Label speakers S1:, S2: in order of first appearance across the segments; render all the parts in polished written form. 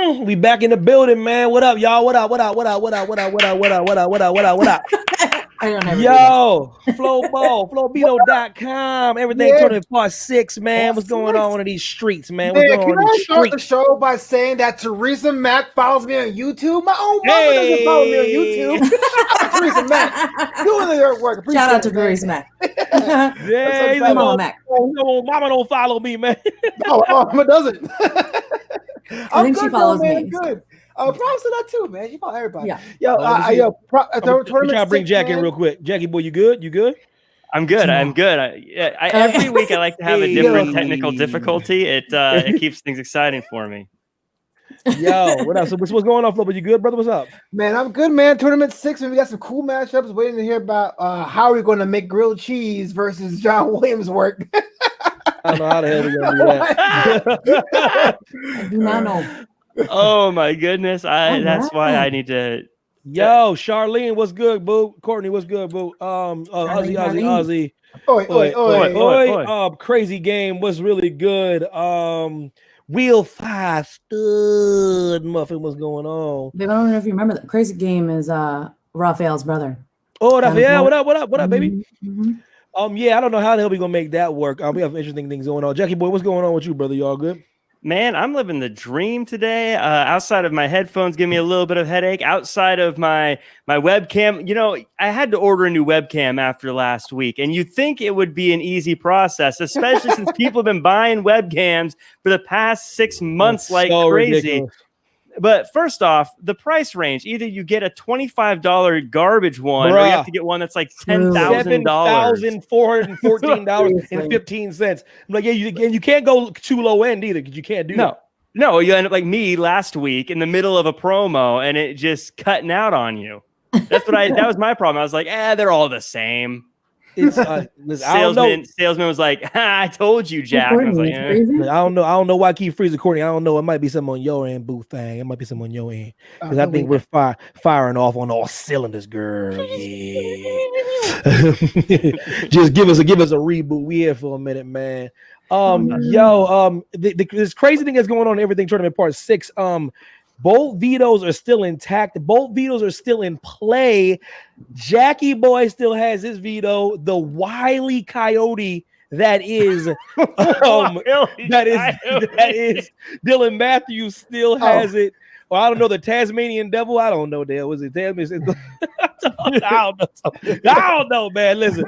S1: We back in the building, man. What up, y'all? What up? What up? What up? What up? What up? What up? What up? What up? What up? What up? What up? Yo, FlowBall, Everything Tournament Part 6, man. What's going on in these streets, man? What's going on in these
S2: start the show by saying that Teresa Mack follows me on YouTube? My own mother doesn't follow me on YouTube. Teresa Mack, doing the work.
S3: Shout out to Teresa Mack.
S1: Yeah,
S3: Mama Mack.
S1: Mama don't follow me, man.
S2: No, Mama doesn't.
S3: I think she follows me.
S2: Good. Props to that too, man. You follow everybody.
S3: Yeah.
S1: I'm trying to bring Jack in real quick. Jackie boy, you good? You good?
S4: I'm good. I'm good. Every week I like to have a different technical difficulty. It keeps things exciting for me.
S1: Yo, what up? So what's going on, Flo? You good, brother? What's up?
S2: Man, I'm good, man. Tournament 6, and we got some cool matchups. Waiting to hear about how we're going to make grilled cheese versus John Williams work.
S1: I don't know how the hell we're gonna do that.
S3: I do not know.
S4: Oh my goodness! That's why I need to.
S1: Yo, Charlene, what's good, boo? Courtney, what's good, boo? Ozzy. Oi. Crazy game was really good. Wheel 5 stud muffin. What's going on?
S3: I don't know if you remember that crazy game is Raphael's brother.
S1: Oh, Raphael, what up, baby?
S3: Mm-hmm.
S1: Yeah, I don't know how the hell we gonna make that work. We have interesting things going on. Jackie boy, what's going on with you, brother? You all good?
S4: Man, I'm living the dream today. Outside of my headphones, give me a little bit of headache. Outside of my webcam, I had to order a new webcam after last week, and you'd think it would be an easy process, especially since people have been buying webcams for the past 6 months like crazy.
S1: Ridiculous.
S4: But first off, the price range, either you get a $25 garbage one, or you have to get one that's like $10,000.
S1: $7,414.15. I'm like, yeah, you can't go too low end either, because you can't do that.
S4: No, you end up like me last week in the middle of a promo and it just cutting out on you. That was my problem. I was like, they're all the same.
S1: It's
S4: salesman was like, I told you, Jack. I was like,
S1: I don't know why I keep freezing Courtney. I don't know. It might be something on your end, boo thing. It might be something on your end. Because I think we're firing off on all cylinders, girl. Yeah. Just give us a reboot. We here for a minute, man. This crazy thing that's going on in Everything Tournament Part 6. Both vetoes are still intact. Both vetoes are still in play. Jackie boy still has his veto. The wily coyote that is Dylan Matthews still has it. Well, I don't know, the Tasmanian devil. I don't know. There was it Tasmanian. I don't know, man. Listen,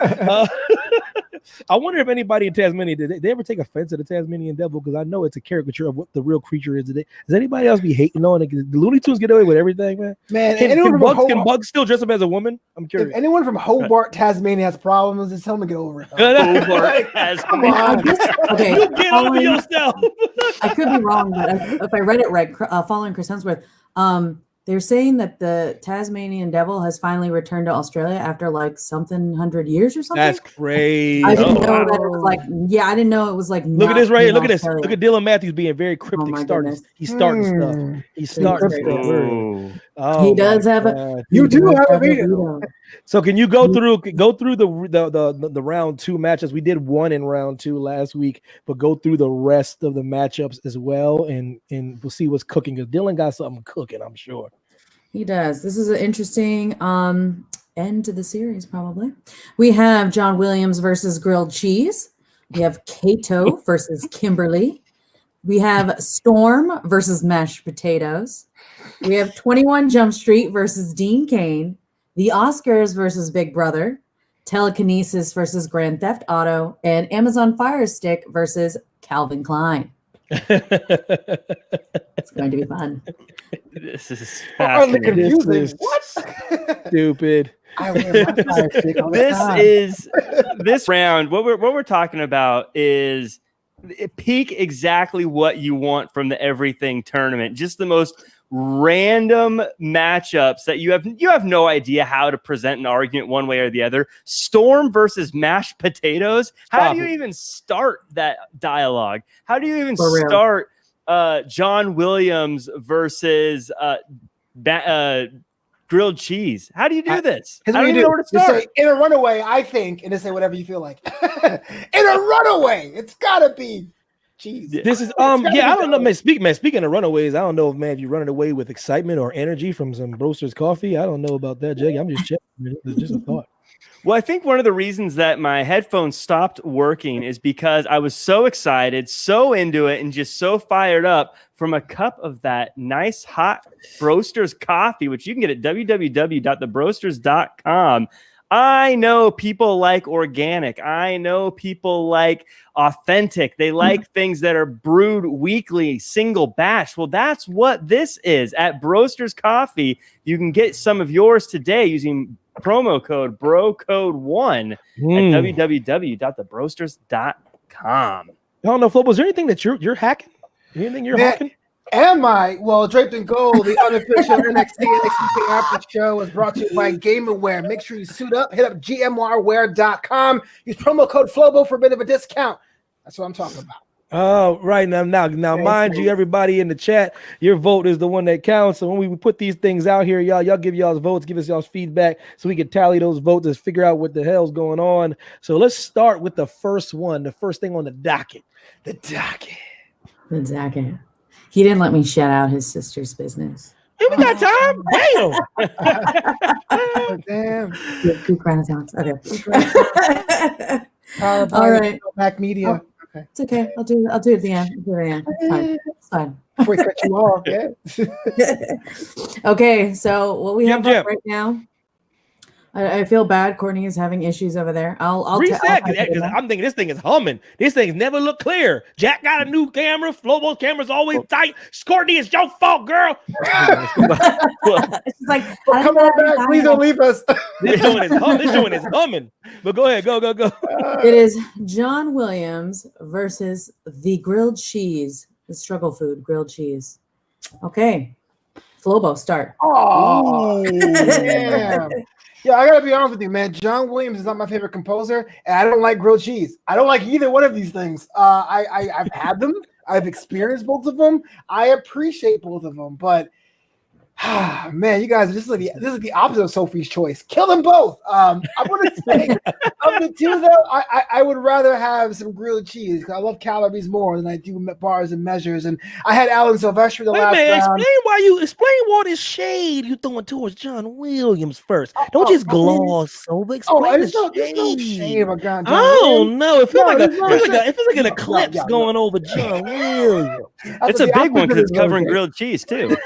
S1: I wonder if anybody in Tasmania did they ever take offense to the Tasmanian devil? Because I know it's a caricature of what the real creature is today. Does anybody else be hating on it? The Looney Tunes get away with everything, man. Can Bugs still dress up as a woman? I'm curious.
S2: If anyone from Hobart, Tasmania has problems, just tell them to get over it.
S4: Hobart has problems.
S3: Okay,
S1: You get over yourself.
S3: I could be wrong, but if I read it right, following Chris Hemsworth, they're saying that the Tasmanian devil has finally returned to Australia after like something 100 years or something.
S1: That's crazy.
S3: I didn't know that it was like. Yeah, I didn't know it was like.
S1: Look at this right here. Look at this. Look at Dylan Matthews being very cryptic. He's starting stuff. He's starting stuff.
S3: He does have a.
S2: You do have a video.
S1: So can you go through the round 2 matchups? We did one in round 2 last week, but go through the rest of the matchups as well, and we'll see what's cooking. Because Dylan got something cooking, I'm sure.
S3: He does. This is an interesting end to the series, probably. We have John Williams versus Grilled Cheese. We have Kato versus Kimberly. We have Storm versus Mashed Potatoes. We have 21 Jump Street versus Dean Cain. The Oscars versus Big Brother. Telekinesis versus Grand Theft Auto. And Amazon Fire Stick versus Calvin Klein. It's going to be fun.
S4: This is fascinating.
S2: What?
S1: Stupid.
S4: This round. What we're talking about is peak exactly what you want from the Everything Tournament. Just the most random matchups that you have no idea how to present an argument one way or the other. Storm versus Mashed Potatoes. How do you even start that dialogue? How do you even start John Williams versus Grilled Cheese? How do you do this? I don't even know where to start.
S2: Say, in a runaway, I think, and just say whatever you feel like. In a runaway, it's gotta be Jeez.
S1: This is I don't know, man. Speaking of runaways, I don't know, man, if you're running away with excitement or energy from some Broasters coffee. I don't know about that, Jake. I'm just checking. It's just a thought.
S4: Well, I think one of the reasons that my headphones stopped working is because I was so excited, so into it, and just so fired up from a cup of that nice hot Broasters coffee, which you can get at www.thebroasters.com. I know people like organic. I know people like authentic. They like things that are brewed weekly, single batch. Well, that's what this is at Broasters Coffee. You can get some of yours today using promo code BROCODE1 at www.thebroasters.com.
S1: I don't know, Flo, was there anything that you're hacking? Anything you're hacking?
S2: Am I? Well, Draped in Gold, the unofficial NXT After Show, is brought to you by GamerWare. Make sure you suit up. Hit up gmrware.com. Use promo code FLOBO for a bit of a discount. That's what I'm talking about.
S1: Oh, right. Now, mind you, everybody in the chat, your vote is the one that counts. So when we put these things out here, y'all give y'all's votes, give us y'all's feedback so we can tally those votes and figure out what the hell's going on. So let's start with the first one, the first thing on the docket. The docket.
S3: He didn't let me shout out his sister's business.
S1: Hey, we got time.
S2: Damn.
S3: Good Renaissance. Okay.
S2: All right. Mac Media. Okay.
S3: It's okay. I'll do it at the end. It's fine.
S2: Before we cut you off, yeah.
S3: Okay, so what we have
S1: Jim.
S3: right now, I feel bad. Courtney is having issues over there. I'll
S1: reset because I'm thinking this thing is humming. This thing's never look clear. Jack got a new camera. Flobo's camera's always tight. Courtney, it's your fault, girl.
S3: It's like,
S2: Come on back. Please don't leave us.
S1: This joint is humming. But go ahead. Go.
S3: It is John Williams versus the grilled cheese, the struggle food, grilled cheese. Okay. Flobo, start.
S2: Oh, damn. Yeah, I gotta be honest with you, man. John Williams is not my favorite composer, and I don't like grilled cheese. I don't like either one of these things. I've had them. I've experienced both of them. I appreciate both of them, but man, you guys, this is the opposite of Sophie's Choice. Kill them both. I want to say of the two, though, I would rather have some grilled cheese because I love calories more than I do bars and measures. And I had Alan Silvestri the last round.
S1: Explain what is shade you throwing towards John Williams first. Don't just gloss over. Explain the shade. I don't know. It feels like an eclipse going over John Williams.
S4: It's a big one because it's covering grilled cheese too.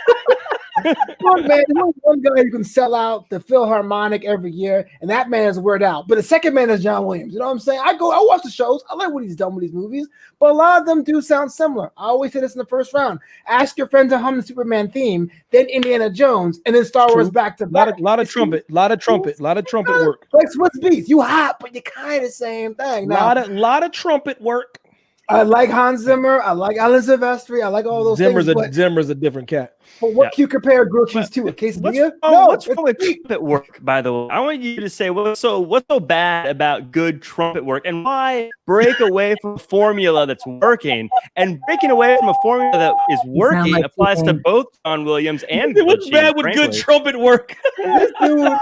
S2: One man, there's one guy who can sell out the Philharmonic every year, and that man is Weird Al. But the second man is John Williams. You know what I'm saying? I watch the shows. I like what he's done with these movies, but a lot of them do sound similar. I always say this in the first round. Ask your friend to hum the Superman theme, then Indiana Jones, and then Star Wars back to back.
S1: Lot of trumpet work.
S2: Like Swiss Beats. You hot, but you kind of same thing. Now,
S1: lot of trumpet work.
S2: I like Hans Zimmer. I like Alan Silvestri. I like all those things.
S1: Zimmer's a different cat.
S2: But what can you compare grilled cheese to? A quesadilla?
S4: What's wrong with trumpet work, by the way? I want you to say what's so bad about good trumpet work, and why break away from a formula that's working, and breaking away from a formula that is working applies to both John Williams and
S1: what's bad with good trumpet work?
S2: This dude,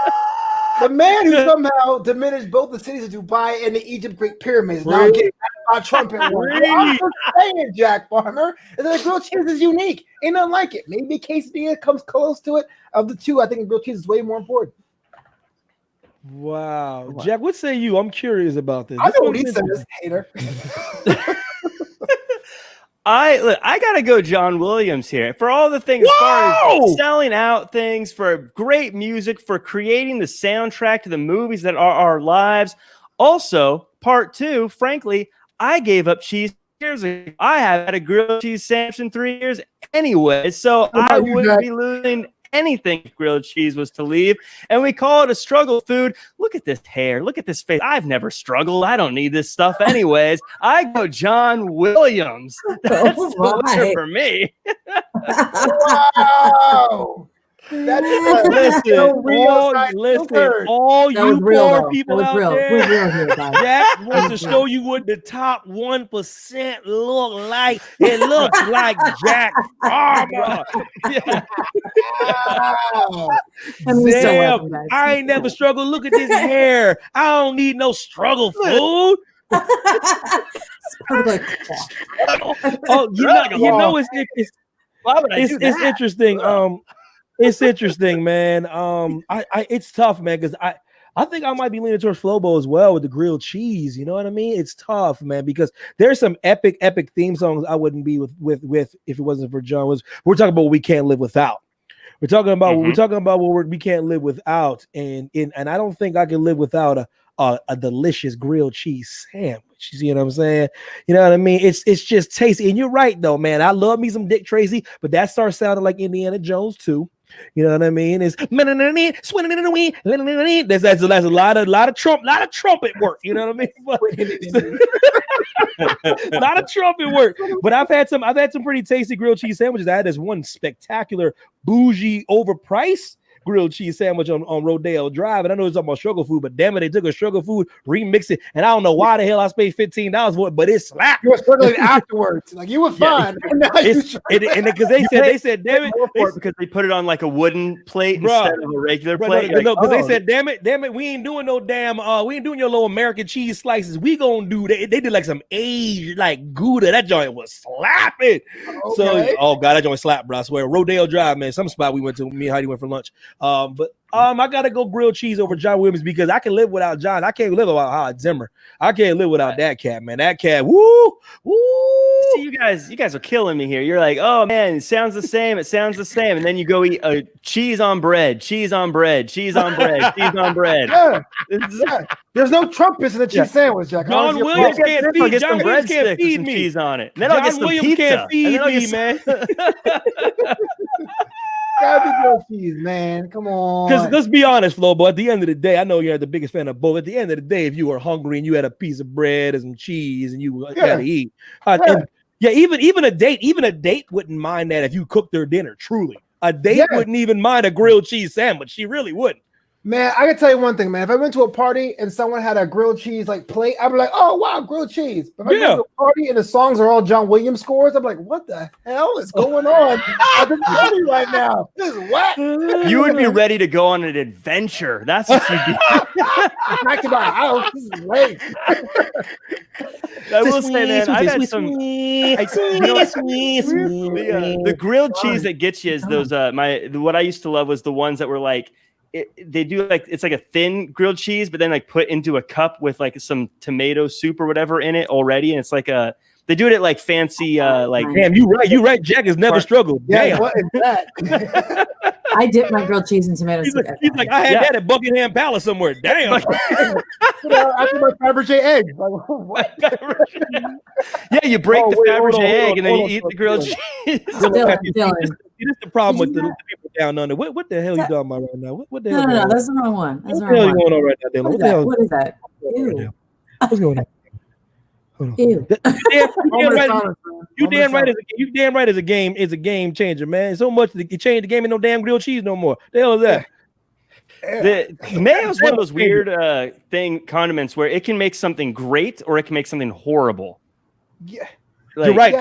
S2: the man who somehow diminished both the cities of Dubai and the Egypt Great Pyramids. Now getting about trumpet work. I'm just saying, Jack Farmer, is that grilled cheese is unique. Ain't nothing like it. Maybe quesadilla comes close to it. Of the two, I think grilled cheese is way more important.
S1: Wow. Jack, what say you? I'm curious about this.
S2: I know what he says, hater.
S4: I gotta go John Williams here for all the things as far as selling out things, for great music, for creating the soundtrack to the movies that are our lives. Also, part two, frankly, I gave up cheese years ago. I have had a grilled cheese sandwich in 3 years anyway, so I wouldn't be losing anything if grilled cheese was to leave. And we call it a struggle food. Look at this hair. Look at this face. I've never struggled. I don't need this stuff anyways. I go John Williams. That's the winner for me.
S2: Wow. That is
S1: all you poor people out there.
S3: That
S1: wants to show you what the top 1% look like. It looks like Jack Farmer. Damn, I ain't never struggled. Look at this hair. I don't need no struggle food. Oh, it's interesting. It's interesting, man. It's tough, man, because I think I might be leaning towards Flobo as well with the grilled cheese. You know what I mean? It's tough, man, because there's some epic theme songs I wouldn't be with if it wasn't for John. We're talking about what we can't live without. We're talking about what we can't live without, and I don't think I can live without a delicious grilled cheese sandwich. You see what I'm saying? You know what I mean? It's just tasty. And you're right though, man. I love me some Dick Tracy, but that starts sounding like Indiana Jones too. You know what I mean? It's that's a lot of trumpet work. You know what I mean? A lot of trumpet work. But I've had some pretty tasty grilled cheese sandwiches. I had this one spectacular bougie overpriced grilled cheese sandwich on Rodale Drive. And I know it's talking about struggle food, but damn it, they took a struggle food, remixed it, and I don't know why the hell I paid $15 for it, but it slapped.
S2: You were struggling afterwards. Like you were fine.
S1: Because they said, damn it,
S4: because they put it on like a wooden plate instead of a regular plate.
S1: No, because they said, damn it, we ain't doing no damn we ain't doing your little American cheese slices. We gonna do that. They did like some aged like Gouda. That joint was slapping. Okay. So oh god, that joint slapped, bro. I swear. Rodale Drive, man. Some spot we went to. Me and Heidi went for lunch. But I gotta go grilled cheese over John Williams because I can live without John. I can't live without Howard Zimmer. I can't live without that cat, man. That cat, woo.
S4: See, you guys are killing me here. You're like, oh man, it sounds the same. It sounds the same, and then you go eat cheese on bread.
S2: Yeah. There's no trumpets in the cheese sandwich, Jack.
S1: John Williams can't feed. John Williams can't feed me.
S4: Cheese on it. And then I'll get some pizza.
S1: Can't feed me, man.
S2: Gotta be grilled cheese, man. Come on.
S1: Because let's be honest, Flo, but at the end of the day, I know you're the biggest fan of both. At the end of the day, if you were hungry and you had a piece of bread and some cheese and you had to eat, even a date wouldn't mind that if you cooked their dinner. Truly, a date wouldn't even mind a grilled cheese sandwich. She really wouldn't.
S2: Man, I can tell you one thing, man. If I went to a party and someone had a grilled cheese like plate, I'd be like, "Oh wow, grilled cheese." But if I went to a party and the songs are all John Williams scores, I'm like, "What the hell is going on at the party right now? This is what?"
S4: You would be ready to go on an adventure. That's what you'd be.
S2: Back to my house. This is late.
S4: I will say, man, I've had some. The grilled cheese that gets you is those. What I used to love was the ones that were like. They do like it's like a thin grilled cheese, but then like put into a cup with like some tomato soup or whatever in it already, and it's like they do it at like fancy like.
S1: Damn, you right. Jack has never struggled.
S2: Yeah,
S1: damn.
S2: What is that?
S3: I dip my grilled cheese in tomato soup.
S1: He's like, I had that at Buckingham Palace somewhere. Damn.
S2: After my Fabergé egg. Like, what?
S4: Yeah, you break the Fabergé egg and then you eat the grilled cheese.
S3: Dylan.
S1: This is the problem with the people down under. What the hell are you talking about right now? What the hell?
S3: No, that's the wrong one. That's
S1: what the hell is going on right now, Dylan?
S3: What is that? Ew.
S1: What's going on?
S3: Ew.
S1: You damn right. As a game changer, man. So much that you change the game and no damn grilled cheese no more. The hell is that?
S4: The mayo is one of those weird condiments where it can make something great or it can make something horrible.
S1: Yeah. Like, you're right.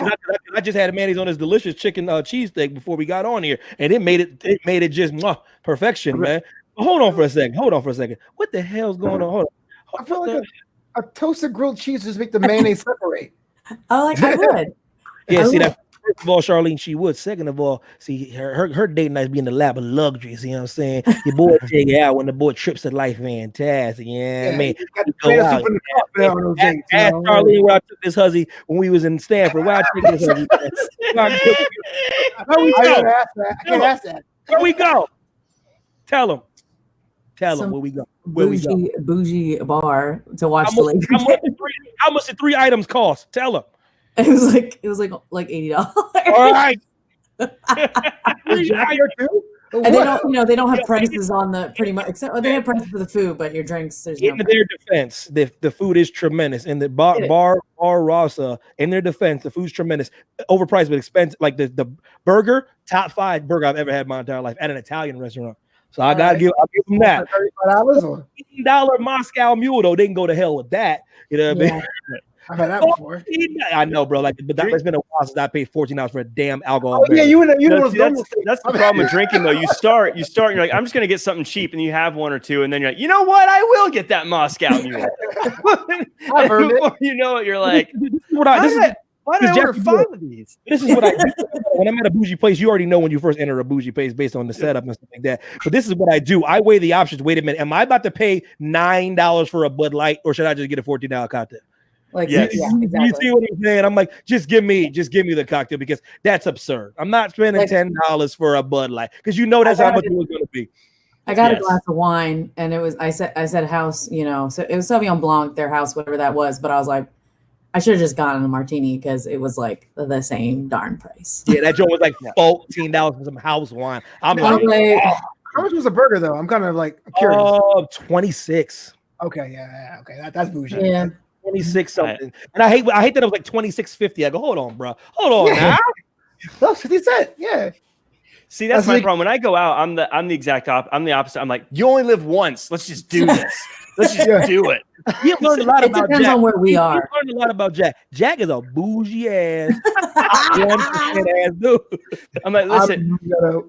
S1: I just had mayonnaise on this delicious chicken cheesesteak before we got on here, and it made it just perfection, man. But hold on for a second. What the hell's going on? Hold on.
S2: I feel like a toasted grilled cheese just make the mayonnaise separate.
S3: I would.
S1: Yeah, see that. First of all, Charlene, she would. Second of all, see her date nights be in the lap of luxury. See what I'm saying? Your boy take it out when the boy trips at life, fantastic. Yeah, I mean, ask Charlene where I took this huzzy when we was in Stanford. Where I took this huzzy? Where we go?
S2: I can't ask that.
S1: Where we go? Tell him where we go.
S3: Bougie bar to watch the Lakers.
S1: How much the 3 items cost? Tell him.
S3: It was like $80.
S1: All right.
S3: And they don't have prices on the pretty much except they have prices for the food, but your drinks there's no.
S1: In their defense, the food is tremendous. In the bar Rasa, in their defense, the food's tremendous. Overpriced but expensive. Like the burger, top 5 burger I've ever had in my entire life at an Italian restaurant. So I'll give them that. $15 Moscow Mule though, they can go to hell with that. You know what I mean?
S2: I've had that before.
S1: I know, bro. Like, but it's been a while since I paid $14 for a damn alcohol.
S2: Oh, yeah, you know
S4: That's the problem with drinking, though. You start, and you're like, I'm just gonna get something cheap, and you have one or two, and then you're like, you know what? I will get that Moscow Mule.
S2: I've earned
S4: Before you know it, you're like, why did I order 5 of these?
S1: This is what I do. When I'm at a bougie place, you already know when you first enter a bougie place based on the setup and stuff like that. But this is what I do. I weigh the options. Wait a minute. Am I about to pay $9 for a Bud Light, or should I just get a $14 cocktail?
S3: Like,
S4: Yes.
S3: yeah,
S1: You
S3: exactly.
S1: see what I'm saying? I'm like, just give me the cocktail, because that's absurd. I'm not spending $10 for a Bud Light, because you know that's how much it was going to be.
S3: I got
S4: Yes.
S3: a glass of wine, and it was I said house, you know, so it was Sauvignon Blanc, their house, whatever that was. But I was like, I should have just gotten a martini because it was like the same darn price.
S1: Yeah, that joint was like $14 for some house wine. I'm
S3: I'm
S1: like,
S3: like,
S2: How much was a burger though? I'm kind of like curious.
S1: 26.
S2: Okay, yeah, okay, that's bougie.
S3: yeah.
S1: 26 something. And I hate that it was like 26.50. I go, hold on, bro. Hold on now.
S2: That's 50 cents. Yeah.
S4: See, that's
S2: That's
S4: my
S2: like-
S4: problem. When I go out, I'm the exact I'm the opposite. I'm like, you only live once. Let's just do this. Let's just
S2: Yeah.
S4: do it.
S1: You've learned a lot
S3: It
S1: about
S3: depends
S1: Jack.
S3: on where we
S1: You've
S3: are.
S1: learned a lot about Jack. Jack is a bougie ass, 1% ass dude.
S4: I'm like, listen,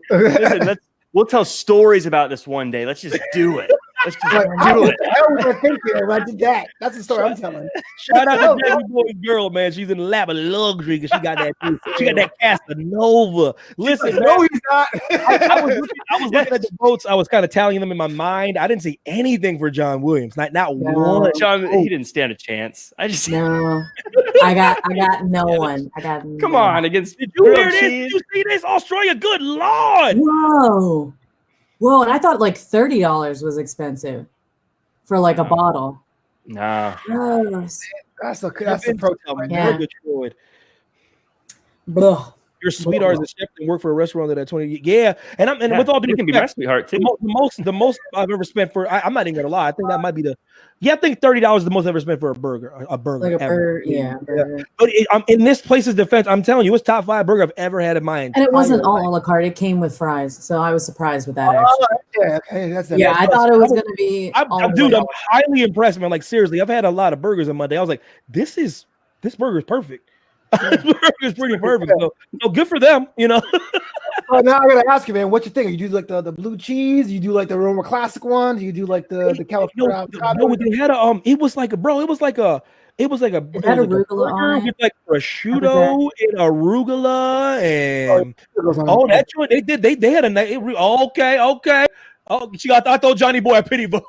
S2: Listen,
S4: we'll tell stories about this one day. Let's just do it. Let's just
S2: like,
S4: do it.
S2: I was thinking when I did that. That's the story I'm telling.
S1: Shout out to Jackie Boy's girl, man. She's in the lap of luxury because she got that Casanova. Listen, man,
S2: No, he's not.
S1: I was looking at the votes. I was kind of tallying them in my mind. I didn't see anything for John Williams. Not
S3: No.
S1: one.
S4: John, he didn't stand a chance. I just
S3: No, I got no one. I got
S4: come
S3: no
S4: on against.
S1: Did you hear
S4: grilled
S1: this? Did
S4: cheese.
S1: you see this? Australia, good lord.
S3: Whoa, and I thought like $30 was expensive for like a bottle.
S4: No.
S3: Yes.
S2: That's the pro.
S3: Yeah.
S1: You're Detroit.
S3: Blah.
S1: Your sweetheart is a chef and work for a restaurant that at 20. Yeah, and with all due
S4: you can be my
S1: respect,
S4: sweetheart too.
S1: the most I've ever spent for. I'm not even gonna lie. I think that might be I think $30 is the most I've ever spent for a burger. A burger,
S3: Like a
S1: ever.
S3: burger, yeah. Burger.
S1: But in this place's defense, I'm telling you, it's top 5 burger I've ever had in my entire
S3: And it wasn't all
S1: life.
S3: a la carte. It came with fries, so I was surprised with that. Actually.
S2: Oh, yeah, okay, that's
S3: Yeah, I thought it was gonna be.
S1: I'm highly impressed, man. Like seriously, I've had a lot of burgers on my day. I was like, this burger is perfect. This burger is pretty perfect. So good for them, you know.
S2: Oh, now I gotta ask you, man, what you think? You do like the blue cheese? You do like the Roma classic one? Do you do like the California avocado?
S1: No, they had a it was like a
S3: It had arugula on it.
S1: with like prosciutto and arugula and
S2: Oh,
S1: that joint they had okay. Oh, I thought Johnny Boy a pity vote.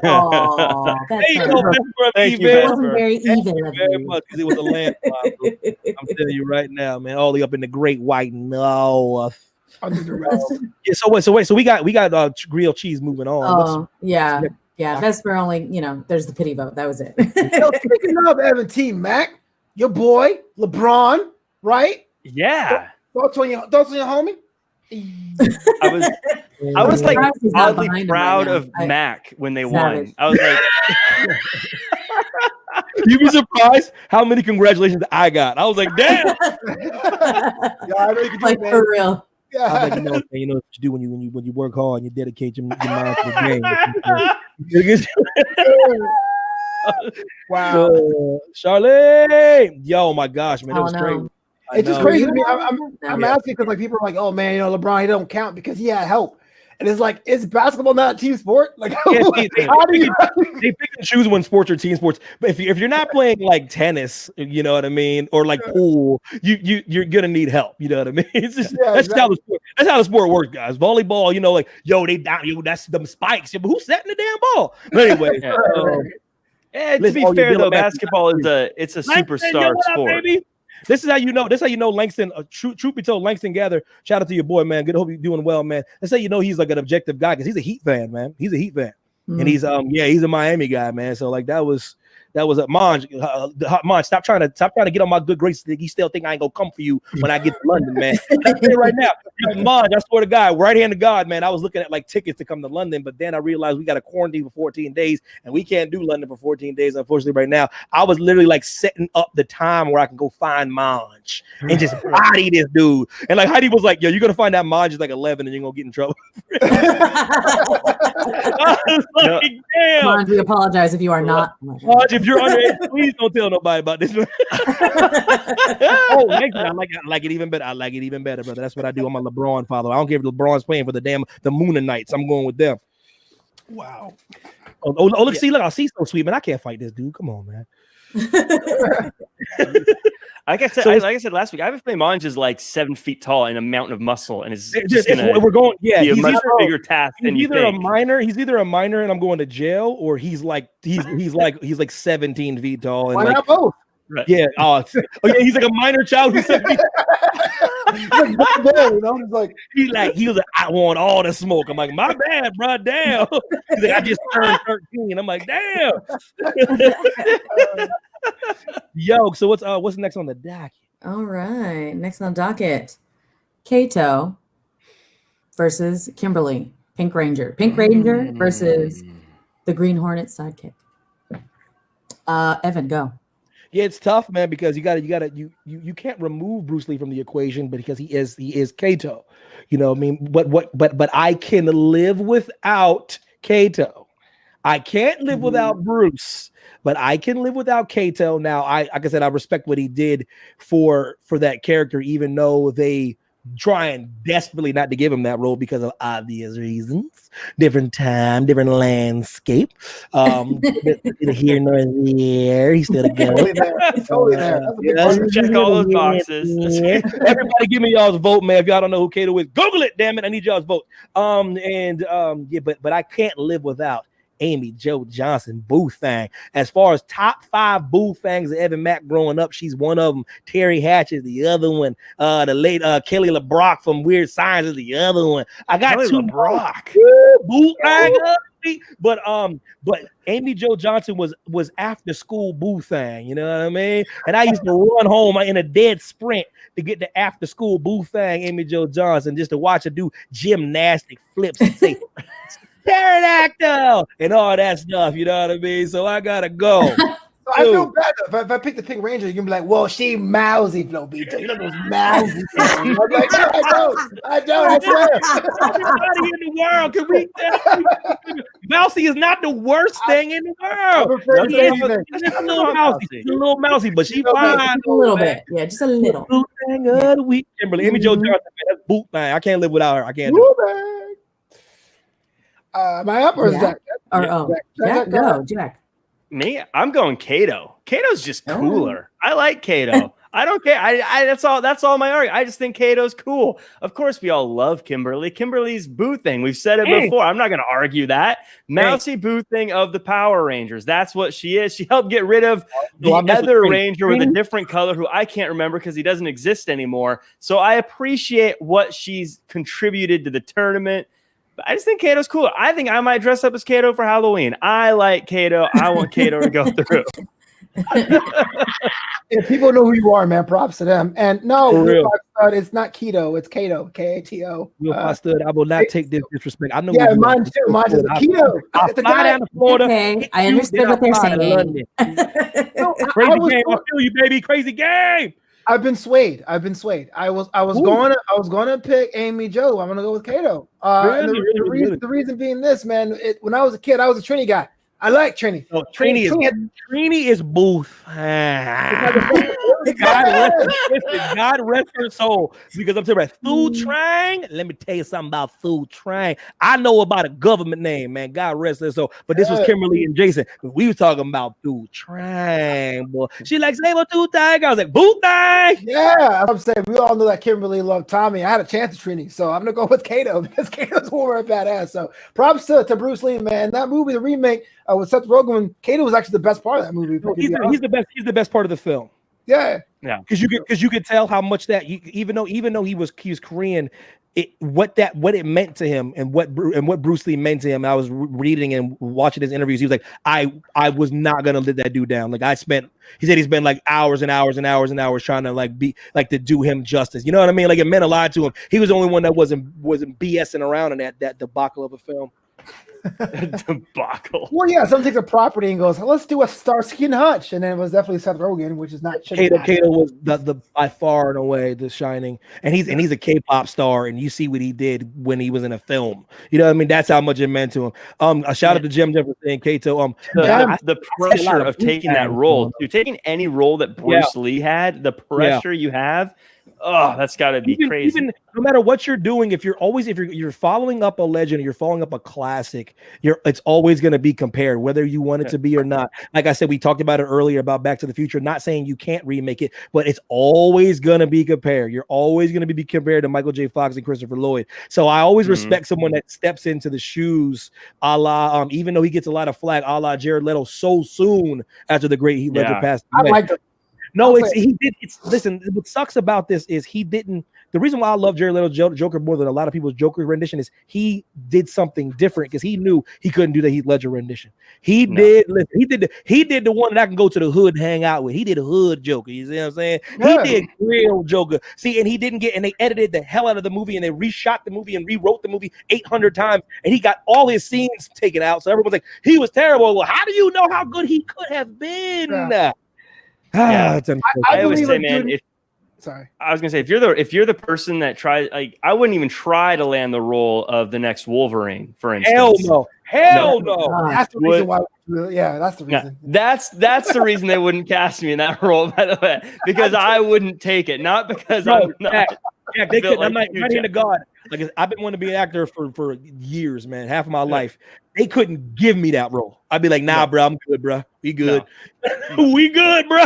S3: Oh, that's
S1: There you
S3: fair.
S1: go, best brother,
S4: Thank you,
S3: It
S1: man.
S4: best
S3: wasn't very
S1: Thank
S3: even
S1: you
S3: of
S1: very
S3: you.
S1: much because it was a landslide. Bro. I'm telling you right now, man. All the way up in the Great White North. Yeah. So we got grilled cheese moving on.
S3: Oh, yeah. Vesper only, there's the pity vote. That was it.
S2: Yo, speaking of Evan T. Mac, your boy LeBron, right?
S4: Yeah.
S2: Thoughts on your homie?
S4: I was like
S3: Surprised he's not
S4: oddly
S3: behind him
S4: proud
S3: right now.
S4: of Mac when they
S3: Savage.
S4: won. I was like,
S1: You'd be surprised how many congratulations I got. I was like, damn.
S2: Yeah, I know you can do
S3: Like
S2: it, man.
S3: for real.
S1: I was
S2: Yeah.
S1: like, you know what you do when you work hard and you dedicate your mind to the game.
S2: Wow.
S1: Charlotte, yo, my gosh, man, it was
S3: Oh, no.
S1: crazy.
S2: It's just
S1: know.
S2: crazy to me. I'm
S3: Yeah.
S2: asking because like people are like, oh man, LeBron, he don't count because he had help. And it's like, is basketball not a team sport? Like,
S1: Yeah,
S2: how do you?
S1: They pick and choose when sports are team sports. But if you're not playing like tennis, you know what I mean, or like pool, you're gonna need help. You know what I mean? It's just
S2: Yeah,
S1: that's how the sport works, guys. Volleyball, like they down, that's them spikes. Yeah, but who's setting the damn ball? But anyway,
S4: Yeah. To
S1: Listen,
S4: be
S1: all you
S4: fair though,
S1: Dylan Matthews-
S4: basketball is it's a
S1: Langston, yo,
S4: superstar
S1: what up,
S4: sport.
S1: baby? This is how you know. Langston. Truth be told, Langston Gather. Shout out to your boy, man. Good. Hope you're doing well, man. That's how you know he's like an objective guy because he's a Heat fan, man. He's a Heat fan, and he's he's a Miami guy, man. So like that was a Monj. Monj, stop trying to get on my good graces. You still think I ain't gonna come for you when I get to London, man. I'll tell you right now, Monj, I swear to God, right hand to God, man. I was looking at like tickets to come to London, but then I realized we got a quarantine for 14 days, and we can't do London for 14 days, unfortunately. Right now, I was literally like setting up the time where I can go find Monj and just body this dude. And like Heidi was like, "Yo, you're gonna find that Monj is like 11, and you're gonna get in trouble." I was like, damn.
S3: Come on, we apologize if you are not.
S1: Oh, Raj, if you're underage, please don't tell nobody about this. Oh, next time, I like it even better. I like it even better, brother. That's what I do. I'm a LeBron father. I don't care if LeBron's playing for the Moonanites. I'm going with them. Wow. Oh, look, see, look, I see so sweet, man. I can't fight this dude. Come on, man.
S4: Like I said last week, I have a feeling Monge is like 7 feet tall and a mountain of muscle, and is just
S1: we're going. Yeah,
S4: be a
S1: he's
S4: much
S1: either
S4: bigger task than you
S1: either
S4: think.
S1: a minor. He's either a minor, and I'm going to jail, or he's like 17 feet tall. And
S2: Why
S1: like,
S2: not both?
S4: Right.
S1: yeah, yeah, he's like a minor child who's 17.
S2: He's like, right there, you know, he's like,
S1: he was like, I want all the smoke. I'm like, my bad, bro. Damn. He's like, I just turned 13. I'm like, damn. Yo, so what's next on the docket?
S3: All right. Next on the docket, Kato versus Kimberly, Pink Ranger. Pink Ranger versus the Green Hornet sidekick. Evan, go.
S1: Yeah, it's tough, man, because you can't remove Bruce Lee from the equation, but because he is Kato. You know what I mean? But I can live without Kato. I can't live without Bruce, but I can live without Kato. Now, like I said, I respect what he did for that character, even though they trying desperately not to give him that role because of obvious reasons. Different time, different landscape. Here nor there. He's still a guy.
S2: Totally there.
S4: Check all those boxes.
S1: Everybody give me y'all's vote, man. If y'all don't know who Kato is, Google it, damn it. I need y'all's vote. But I can't live without Amy Jo Johnson, Boo Thang. As far as top 5 Boo Thangs of Evan Mack growing up, she's one of them. Terry Hatch is the other one. The late Kelly LeBrock from Weird Science is the other one. I got
S4: Kelly
S1: 2
S4: LeBrock.
S1: Boo Thang. But Amy Jo Johnson was after school Boo Thang, you know what I mean? And I used to run home in a dead sprint to get the after school Boo Thang, Amy Jo Johnson, just to watch her do gymnastic flips and say pterodactyl and all that stuff, you know what I mean? So I gotta go.
S2: So I feel bad though. If I pick the Pink Ranger, you can be like, well, she mousy, Flo BJ. You know those mousy. I'm like, no, I don't, I swear.
S1: Everybody in the world, can we tell Mousy is not the worst thing in the world. She's a little mousy. She's a little mousy, but she's fine.
S3: A little bit. Yeah, just a little.
S1: Boot thing of the week, Kimberly. Amy Jo Johnson, man, that's boot thing. I can't live without her. I can't do it.
S2: Am I up or is
S3: Yeah.
S2: Jack?
S3: Jack, go, Jack.
S4: Me, I'm going Kato. Kato's just cooler. I like Kato. I don't care. I that's all my argument. I just think Kato's cool. Of course, we all love Kimberly. Kimberly's Boo thing. We've said it before. I'm not going to argue that. Mousy Boo thing of the Power Rangers. That's what she is. She helped get rid of the other Ranger with a different color who I can't remember because he doesn't exist anymore. So I appreciate what she's contributed to the tournament. I just think Kato's cool. I think I might dress up as Kato for Halloween. I like Kato. I want Kato to go through.
S2: If people know who you are, man, props to them. And no, it's not Keto. It's Kato. K-A-T-O.
S1: I will not take this disrespect. I know.
S2: Yeah, mine too. Mine is Keto.
S1: I fly down to Florida.
S3: Okay, I understood what they're saying.
S1: Crazy game. I feel you, baby. Crazy game.
S2: I've been swayed. I was going to pick Amy Jo. I'm going to go with Kato. The reason being this, man. When I was a kid, I was a Trini guy. I like Trini.
S1: Oh, Trini is Booth. God rest her soul. Because I'm telling you, Fu Trang. Let me tell you something about Fu Trang. I know about a government name, man. God rest her soul. But this was Kimberly and Jason. We were talking about Fu Trang, boy. She like, say what Fu Trang? I was like, Boo Thang.
S2: Yeah, I'm saying we all know that Kimberly loved Tommy. I had a chance at Trini, so I'm gonna go with Kato because Kato's more badass. So props to Bruce Lee, man. That movie, the remake with Seth Rogen, Kato was actually the best part of that movie.
S1: He's the best part of the film.
S2: Yeah.
S1: Because you could tell how much that even though he was Korean, what it meant to him and what Bruce Lee meant to him. I was reading and watching his interviews. He was like, I was not gonna let that dude down. Like he said he spent like hours and hours and hours and hours trying to to do him justice. You know what I mean? Like it meant a lot to him. He was the only one that wasn't BSing around in that debacle of a film.
S4: Debacle.
S2: Well, yeah, someone takes a property and goes, let's do a Starsky and Hutch, and then it was definitely Seth Rogen, which is not.
S1: Kato was the by far and away the shining, and he's a K-pop star, and you see what he did when he was in a film. You know what I mean? That's how much it meant to him. A shout out to Jim Jefferson, Kato.
S4: The pressure of taking that role, dude, taking any role that Bruce Lee had, the pressure you have. Oh, that's got to be crazy.
S1: Even no matter what you're doing, if you're following up a legend, or you're following up a classic, it's always going to be compared, whether you want it to be or not. Like I said, we talked about it earlier about Back to the Future. Not saying you can't remake it, but it's always going to be compared. You're always going to be compared to Michael J. Fox and Christopher Lloyd. So I always respect someone that steps into the shoes, a la even though he gets a lot of flack, a la Jared Leto, so soon after the great Heath Ledger passed away.
S2: I like the.
S1: No, listen, what sucks about this is he didn't. The reason why I love Jared Leto's Joker more than a lot of people's Joker rendition is he did something different because he knew he couldn't do the Heath Ledger rendition. He did the one that I can go to the hood and hang out with. He did a hood Joker. You see what I'm saying? Yeah. He did real Joker. See, and he didn't get, and they edited the hell out of the movie and they reshot the movie and rewrote the movie 800 times, and he got all his scenes taken out. So everyone's like, he was terrible. Well, how do you know how good he could have been?
S2: Yeah.
S4: I always say, man, I was gonna say, if you're the person that tries, like, I wouldn't even try to land the role of the next Wolverine, for instance.
S1: Hell no.
S2: That's the reason why. Yeah, that's the reason.
S4: That's the reason they wouldn't cast me in that role, by the way, because I wouldn't take it, not because I'm not.
S1: Jack, they couldn't. I'm not into God. Like, I've been wanting to be an actor for years, man, half of my life. They couldn't give me that role. I'd be like, nah, bro, I'm good, bro. We good. No. We good, bro.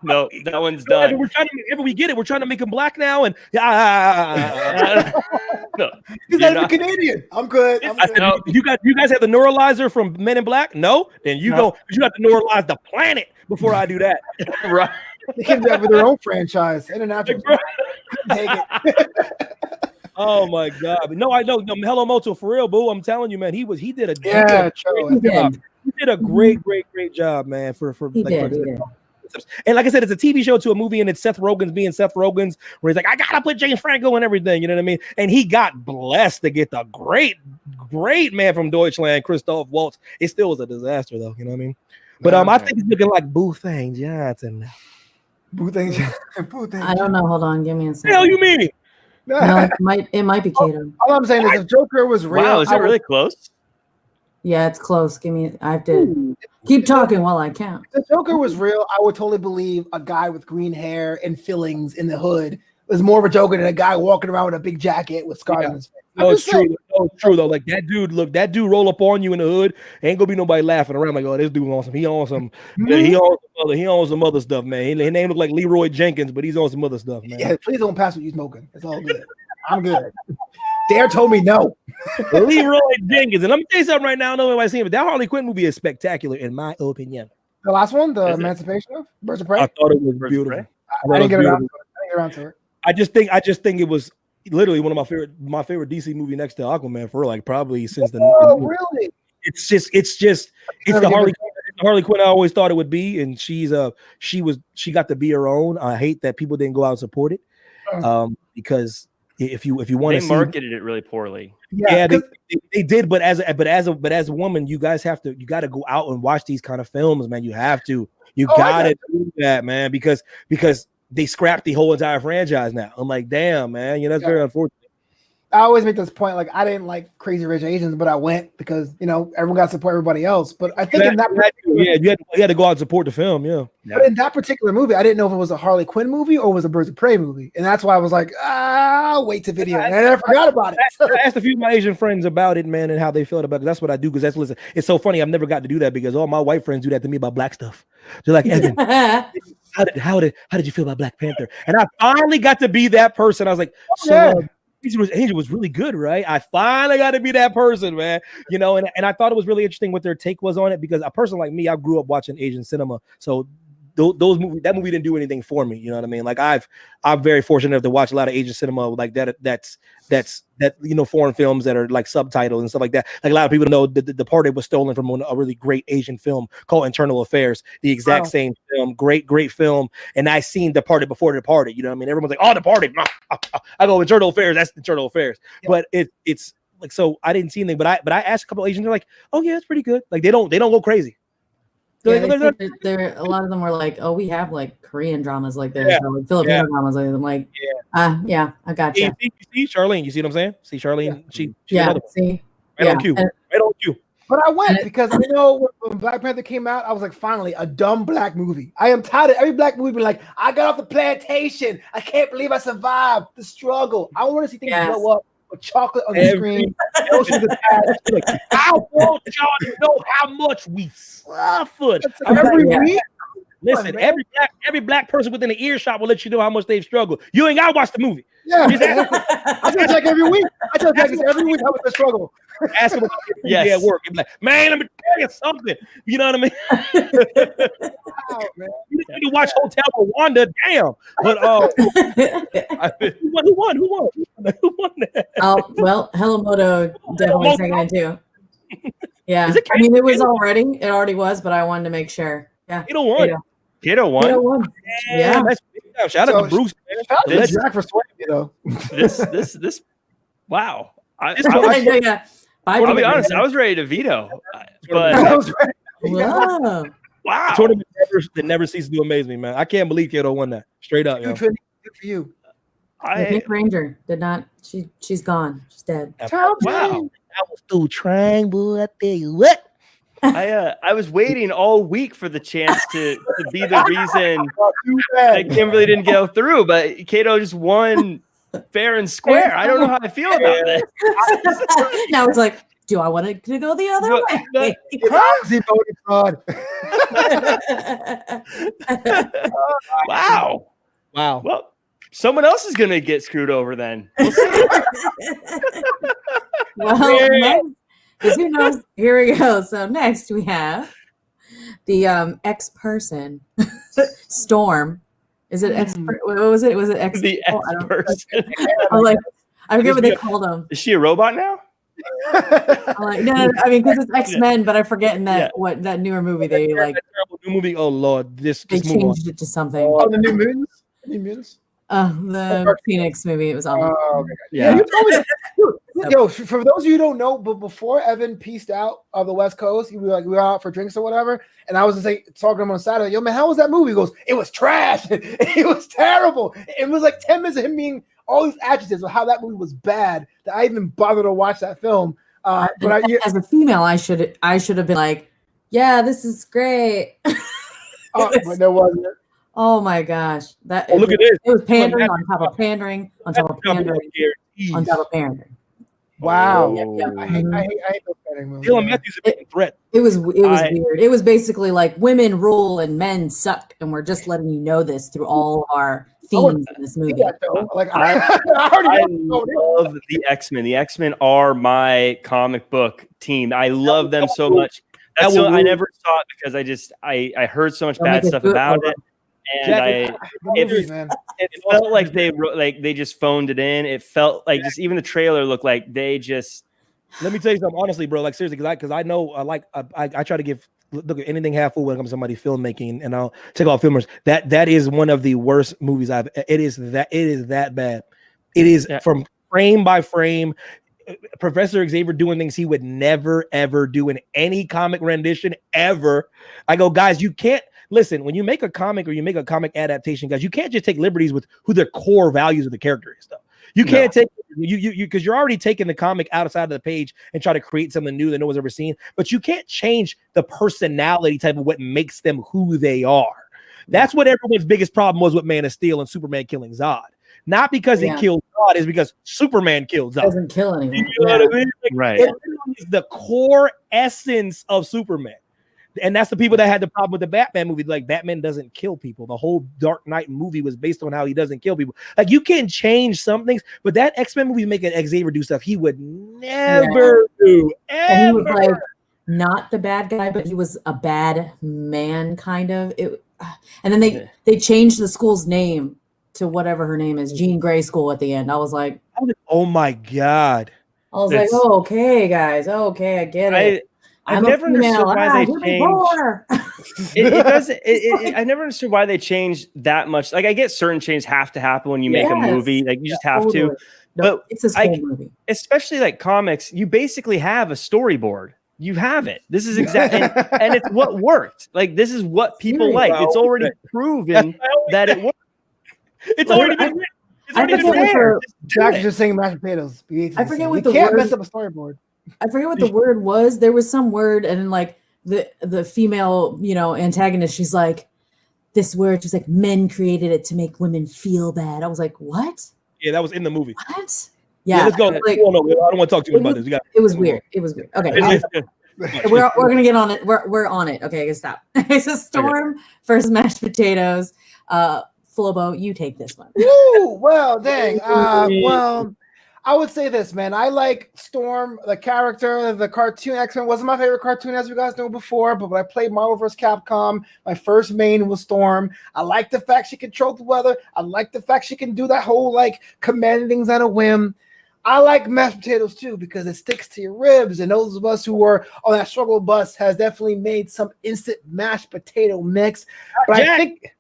S4: No, that one's done.
S1: If we get it, we're trying to make him black now, and
S2: no, he's not even Canadian. I'm good.
S1: No. You guys have the neuralizer from Men in Black? No, then you got to neuralize the planet before I do that.
S4: Right?
S2: They came back with their own franchise, International. Take it.
S1: Oh my God! But no, I know. No, Hello Moto, for real, boo. I'm telling you, man. He did a
S2: great
S1: job. He did a great job, man. He did. And like I said, it's a TV show to a movie, and it's Seth Rogen's being Seth Rogen's, where he's like, I gotta put James Franco and everything. You know what I mean? And he got blessed to get the great man from Deutschland, Christoph Waltz. It still was a disaster, though. You know what I mean? But I think it's looking like Boothang Johnson now.
S2: Boothang.
S3: I don't know. Hold on, give me a second.
S1: What the hell you mean?
S3: No, it might be Kato.
S2: All I'm saying is, if Joker was real,
S4: wow, is it really close?
S3: Yeah, it's close. I have to keep talking while I count.
S2: If the Joker was real, I would totally believe a guy with green hair and fillings in the hood was more of a Joker than a guy walking around with a big jacket with scars on his face.
S1: No, it's true. No, it's true though. Like that dude roll up on you in the hood. Ain't gonna be nobody laughing around like, oh, this dude on some. He on some. He on some other stuff, man. His name look like Leroy Jenkins, but he's on some other stuff, man.
S2: Yeah, please don't pass what you smoking. It's all good. I'm good. Dare told me no.
S1: Leroy Jenkins, and let me tell you something right now. I don't know if I've seen it, but that Harley Quinn movie is spectacular, in my opinion.
S2: The last one, the Emancipation of Birds of Prey.
S1: I thought it was beautiful.
S2: I didn't get around to it.
S1: I just think it was literally one of my favorite DC movie next to Aquaman for like probably since the.
S2: Oh, really?
S1: It's the Harley Quinn I always thought it would be, and she got to be her own. I hate that people didn't go out and support it, because if you want to,
S4: they marketed it really poorly.
S1: Yeah, they did, but as a woman, you got to go out and watch these kind of films, man. You have to, gotta do that, man, because they scrapped the whole entire franchise now. I'm like, damn, man, that's very unfortunate.
S2: I always make this point, like, I didn't like Crazy Rich Asians, but I went because everyone got to support everybody else. But I think
S1: you had to go out and support the film,
S2: But in that particular movie, I didn't know if it was a Harley Quinn movie or was a Birds of Prey movie, and that's why I was like, I'll wait to video, and I forgot about it.
S1: I asked a few of my Asian friends about it, man, and how they felt about it. That's what I do, because listen, it's so funny. I've never got to do that because all my white friends do that to me about black stuff. They're like, Evan, how did you feel about Black Panther? And I finally got to be that person. I was like, Angel was really good, right? I finally got to be that person, man. And I thought it was really interesting what their take was on it, because a person like me, I grew up watching Asian cinema, so those movies, that movie didn't do anything for me. You know what I mean? Like I'm very fortunate enough to watch a lot of Asian cinema like that. That's foreign films that are like subtitled and stuff like that. Like a lot of people know The Departed was stolen from a really great Asian film called Internal Affairs. The exact same film, great film. And I seen Departed before Departed. You know what I mean? Everyone's like, oh, Departed. I go Internal Affairs. That's Internal Affairs. Yeah. But like, so I didn't see anything, but I asked a couple Asians, they're like, oh yeah, it's pretty good. Like they don't go crazy.
S3: Yeah, there a lot of them were like, oh, we have like Korean dramas like this, or like Filipino dramas like this. I'm like, yeah, I got you.
S1: You see Charlene, you see what I'm saying? See Charlene, she
S3: see,
S1: right on cue. Right on cue.
S2: But I went because I know when Black Panther came out, I was like, finally, a dumb black movie. I am tired of every black movie being like, I got off the plantation. I can't believe I survived the struggle. I want to see things blow up with chocolate on the screen.
S1: I want y'all to know how much we suffered.
S2: Every week.
S1: Listen, every black person within the earshot will let you know how much they've struggled. You ain't gotta watch the movie.
S2: Yeah, I tell Jack every week. I tell Jack every week how much they struggle.
S1: Ask him about at work. He'd be like, man, let me tell you something. You know what I mean?
S2: Wow, man.
S1: You need to watch Hotel Rwanda. Damn. But who won? Who won that?
S3: Oh well, Hellomoto definitely second too. Yeah, I mean it already was, but I wanted to make sure. Yeah,
S1: Kato won.
S4: Kato won.
S3: Yeah,
S1: that's big time. Shout out to Bruce.
S2: Shout out to Jack for sweating, you know.
S4: This. Wow.
S3: I'll
S4: be honest. I was ready to veto, but wow.
S1: Tournament that never ceases to amaze me, man. I can't believe Kato won that. Straight up, yo.
S2: Good for you.
S3: Nick Ranger did not. She's gone. She's dead.
S4: Wow.
S1: I was still trying, boy. I tell you what.
S4: I was waiting all week for the chance to be the reason that Kimberly didn't go through, but Kato just won fair and square. I don't know how I feel about this.
S3: Now it's like, do I want to go the other way?
S4: Wow. Well, someone else is going to get screwed over then. We'll see.
S3: Who knows? Here we go. So next we have the X-Person Storm. Is it X? What was it? Was it X?
S4: The X-Person.
S3: I forget what they called them.
S4: Is she a robot now?
S3: I'm like, no, I mean, because it's X-Men, but I forget in that that newer movie they like.
S1: That terrible new movie. Oh Lord,
S3: they changed it to something.
S2: Oh, the New Mutants. New Mutants.
S3: The Phoenix movie. It was awful.
S2: Okay. Yeah. You told me yo, for those of you who don't know, but before Evan pieced out of the West Coast, we were out for drinks or whatever, and I was talking to him on Saturday. Yo, man, how was that movie? He goes, it was trash. It was terrible. It was like 10 minutes of him being all these adjectives of how that movie was bad that I even bothered to watch that film. But
S3: as a female, I should have been like, yeah, this is great.
S2: But there wasn't.
S3: Oh my gosh!
S1: Look at this.
S3: It was pandering on top of pandering on top of pandering on top of pandering.
S2: Wow!
S3: Yep.
S2: I hate those pandering movies.
S1: Dylan Matthews is a threat.
S3: It was weird. It was basically like women rule and men suck, and we're just letting you know this through all of our themes in this movie.
S4: I love the X-Men. The X-Men are my comic book team. I love them so much. I never saw it because I heard so much bad stuff about it. And it felt like they just phoned it in. It felt like just even the trailer looked like they just.
S1: Let me tell you something, honestly, bro. Like seriously, because I know I try to look at anything half full when it comes to somebody filmmaking, and I'll take all filmers. That is one of the worst movies I've. It is that bad. It is from frame by frame. Professor Xavier doing things he would never ever do in any comic rendition ever. I go, guys, you can't. Listen, when you make a comic or you make a comic adaptation, guys, you can't just take liberties with who the core values of the character is, though. You can't take you because you're already taking the comic outside of the page and try to create something new that no one's ever seen. But you can't change the personality type of what makes them who they are. That's what everyone's biggest problem was with Man of Steel and Superman killing Zod. Not because he killed Zod, is because Superman killed Zod.
S3: Doesn't kill anyone.
S1: You know what I mean?
S4: Right.
S1: It is the core essence of Superman. And that's the people that had the problem with the Batman movie. Like, Batman doesn't kill people. The whole Dark Knight movie was based on how he doesn't kill people. Like, you can change some things, but that X-Men movie making Xavier do stuff he would never do. Ever.
S3: And he was like not the bad guy, but he was a bad man, kind of. And then they changed the school's name to whatever her name is, Jean Grey School at the end. I was like,
S1: oh my God.
S3: I was like, oh, okay, guys. Oh, okay, I get it.
S4: I never understood why they changed. I never understood why they changed that much. Like, I get certain changes have to happen when you make a movie. Like, you just have to. But
S3: It's this whole movie.
S4: especially like comics, you basically have a storyboard. You have it. This is exactly, and it's what worked. Like this is what people like. It's already proven that it works.
S1: It's already been written. It's
S3: I
S1: already been
S3: forget what
S1: there.
S3: the-
S1: Just do
S2: Jack's
S1: it.
S2: just saying mashed potatoes.
S3: I forget what
S2: you
S3: the
S2: can't
S3: word-
S2: mess up a storyboard.
S3: I forget what the word was. There was some word, and then like the female, antagonist, she's like, this word, she's like, men created it to make women feel bad. I was like, what?
S1: Yeah, that was in the movie.
S3: What?
S1: Yeah, let's go.
S3: Like,
S1: I don't want to talk too much about this. We got.
S3: it was weird. It was weird. Okay. We're gonna get on it. We're on it. Okay, stop. So Storm versus mashed potatoes. Flobo, you take this one.
S2: Woo! Well, dang. Well, I would say this, man. I like Storm, the character, the cartoon. X-Men wasn't my favorite cartoon, as you guys know before, but when I played Marvel vs. Capcom, my first main was Storm. I like the fact she controlled the weather. I like the fact she can do that whole like commanding things on a whim. I like mashed potatoes too because it sticks to your ribs, and those of us who were on that struggle bus has definitely made some instant mashed potato mix. But I think,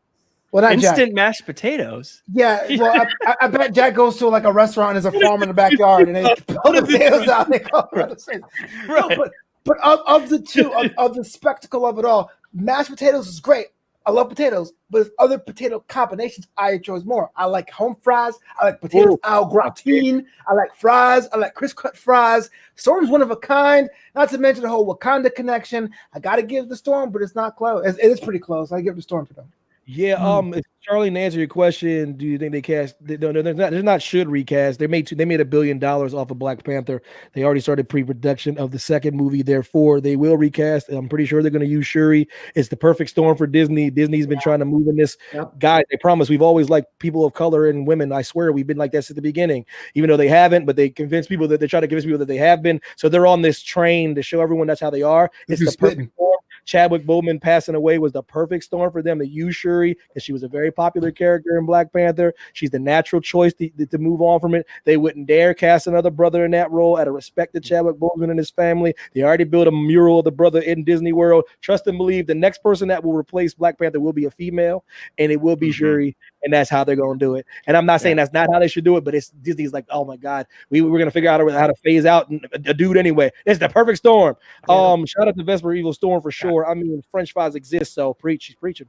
S2: well, not
S4: Instant
S2: Jack.
S4: mashed potatoes.
S2: Yeah, well, I bet Jack goes to like a restaurant and there's a farm in the backyard, and they put the potatoes out. They go around the same.
S4: Right.
S2: No, but of the two, of the spectacle of it all, mashed potatoes is great. I love potatoes, but there's other potato combinations I enjoy more. I like home fries. I like potatoes au gratin. I like fries. I like crisp cut fries. Storm's one of a kind. Not to mention the whole Wakanda connection. I got to give the Storm, but it's not close. It is pretty close. I give the Storm for them.
S1: Yeah, Charlie, to answer your question, do you think they cast? No, there's not should recast. They made $1 billion off of Black Panther. They already started pre-production of the second movie. Therefore, they will recast. I'm pretty sure they're going to use Shuri. It's the perfect storm for Disney. Disney's been trying to move in this.
S3: Yep.
S1: Guys, they promise we've always liked people of color and women. I swear we've been like that since the beginning, even though they haven't. But they convince people that they try to convince people that they have been. So they're on this train to show everyone that's how they are. It's the perfect storm. Chadwick Boseman passing away was the perfect storm for them to use Shuri because she was a very popular character in Black Panther. She's the natural choice to move on from it. They wouldn't dare cast another brother in that role out of respect to Chadwick Boseman and his family. They already built a mural of the brother in Disney World. Trust and believe the next person that will replace Black Panther will be a female, and it will be Shuri, and that's how they're going to do it. And I'm not saying that's not how they should do it, but it's Disney's like, oh my God, we're going to figure out how to phase out a dude anyway. It's the perfect storm. Shout out to Vesper Evil Storm for sure. I mean, French fries exist, so she's preaching.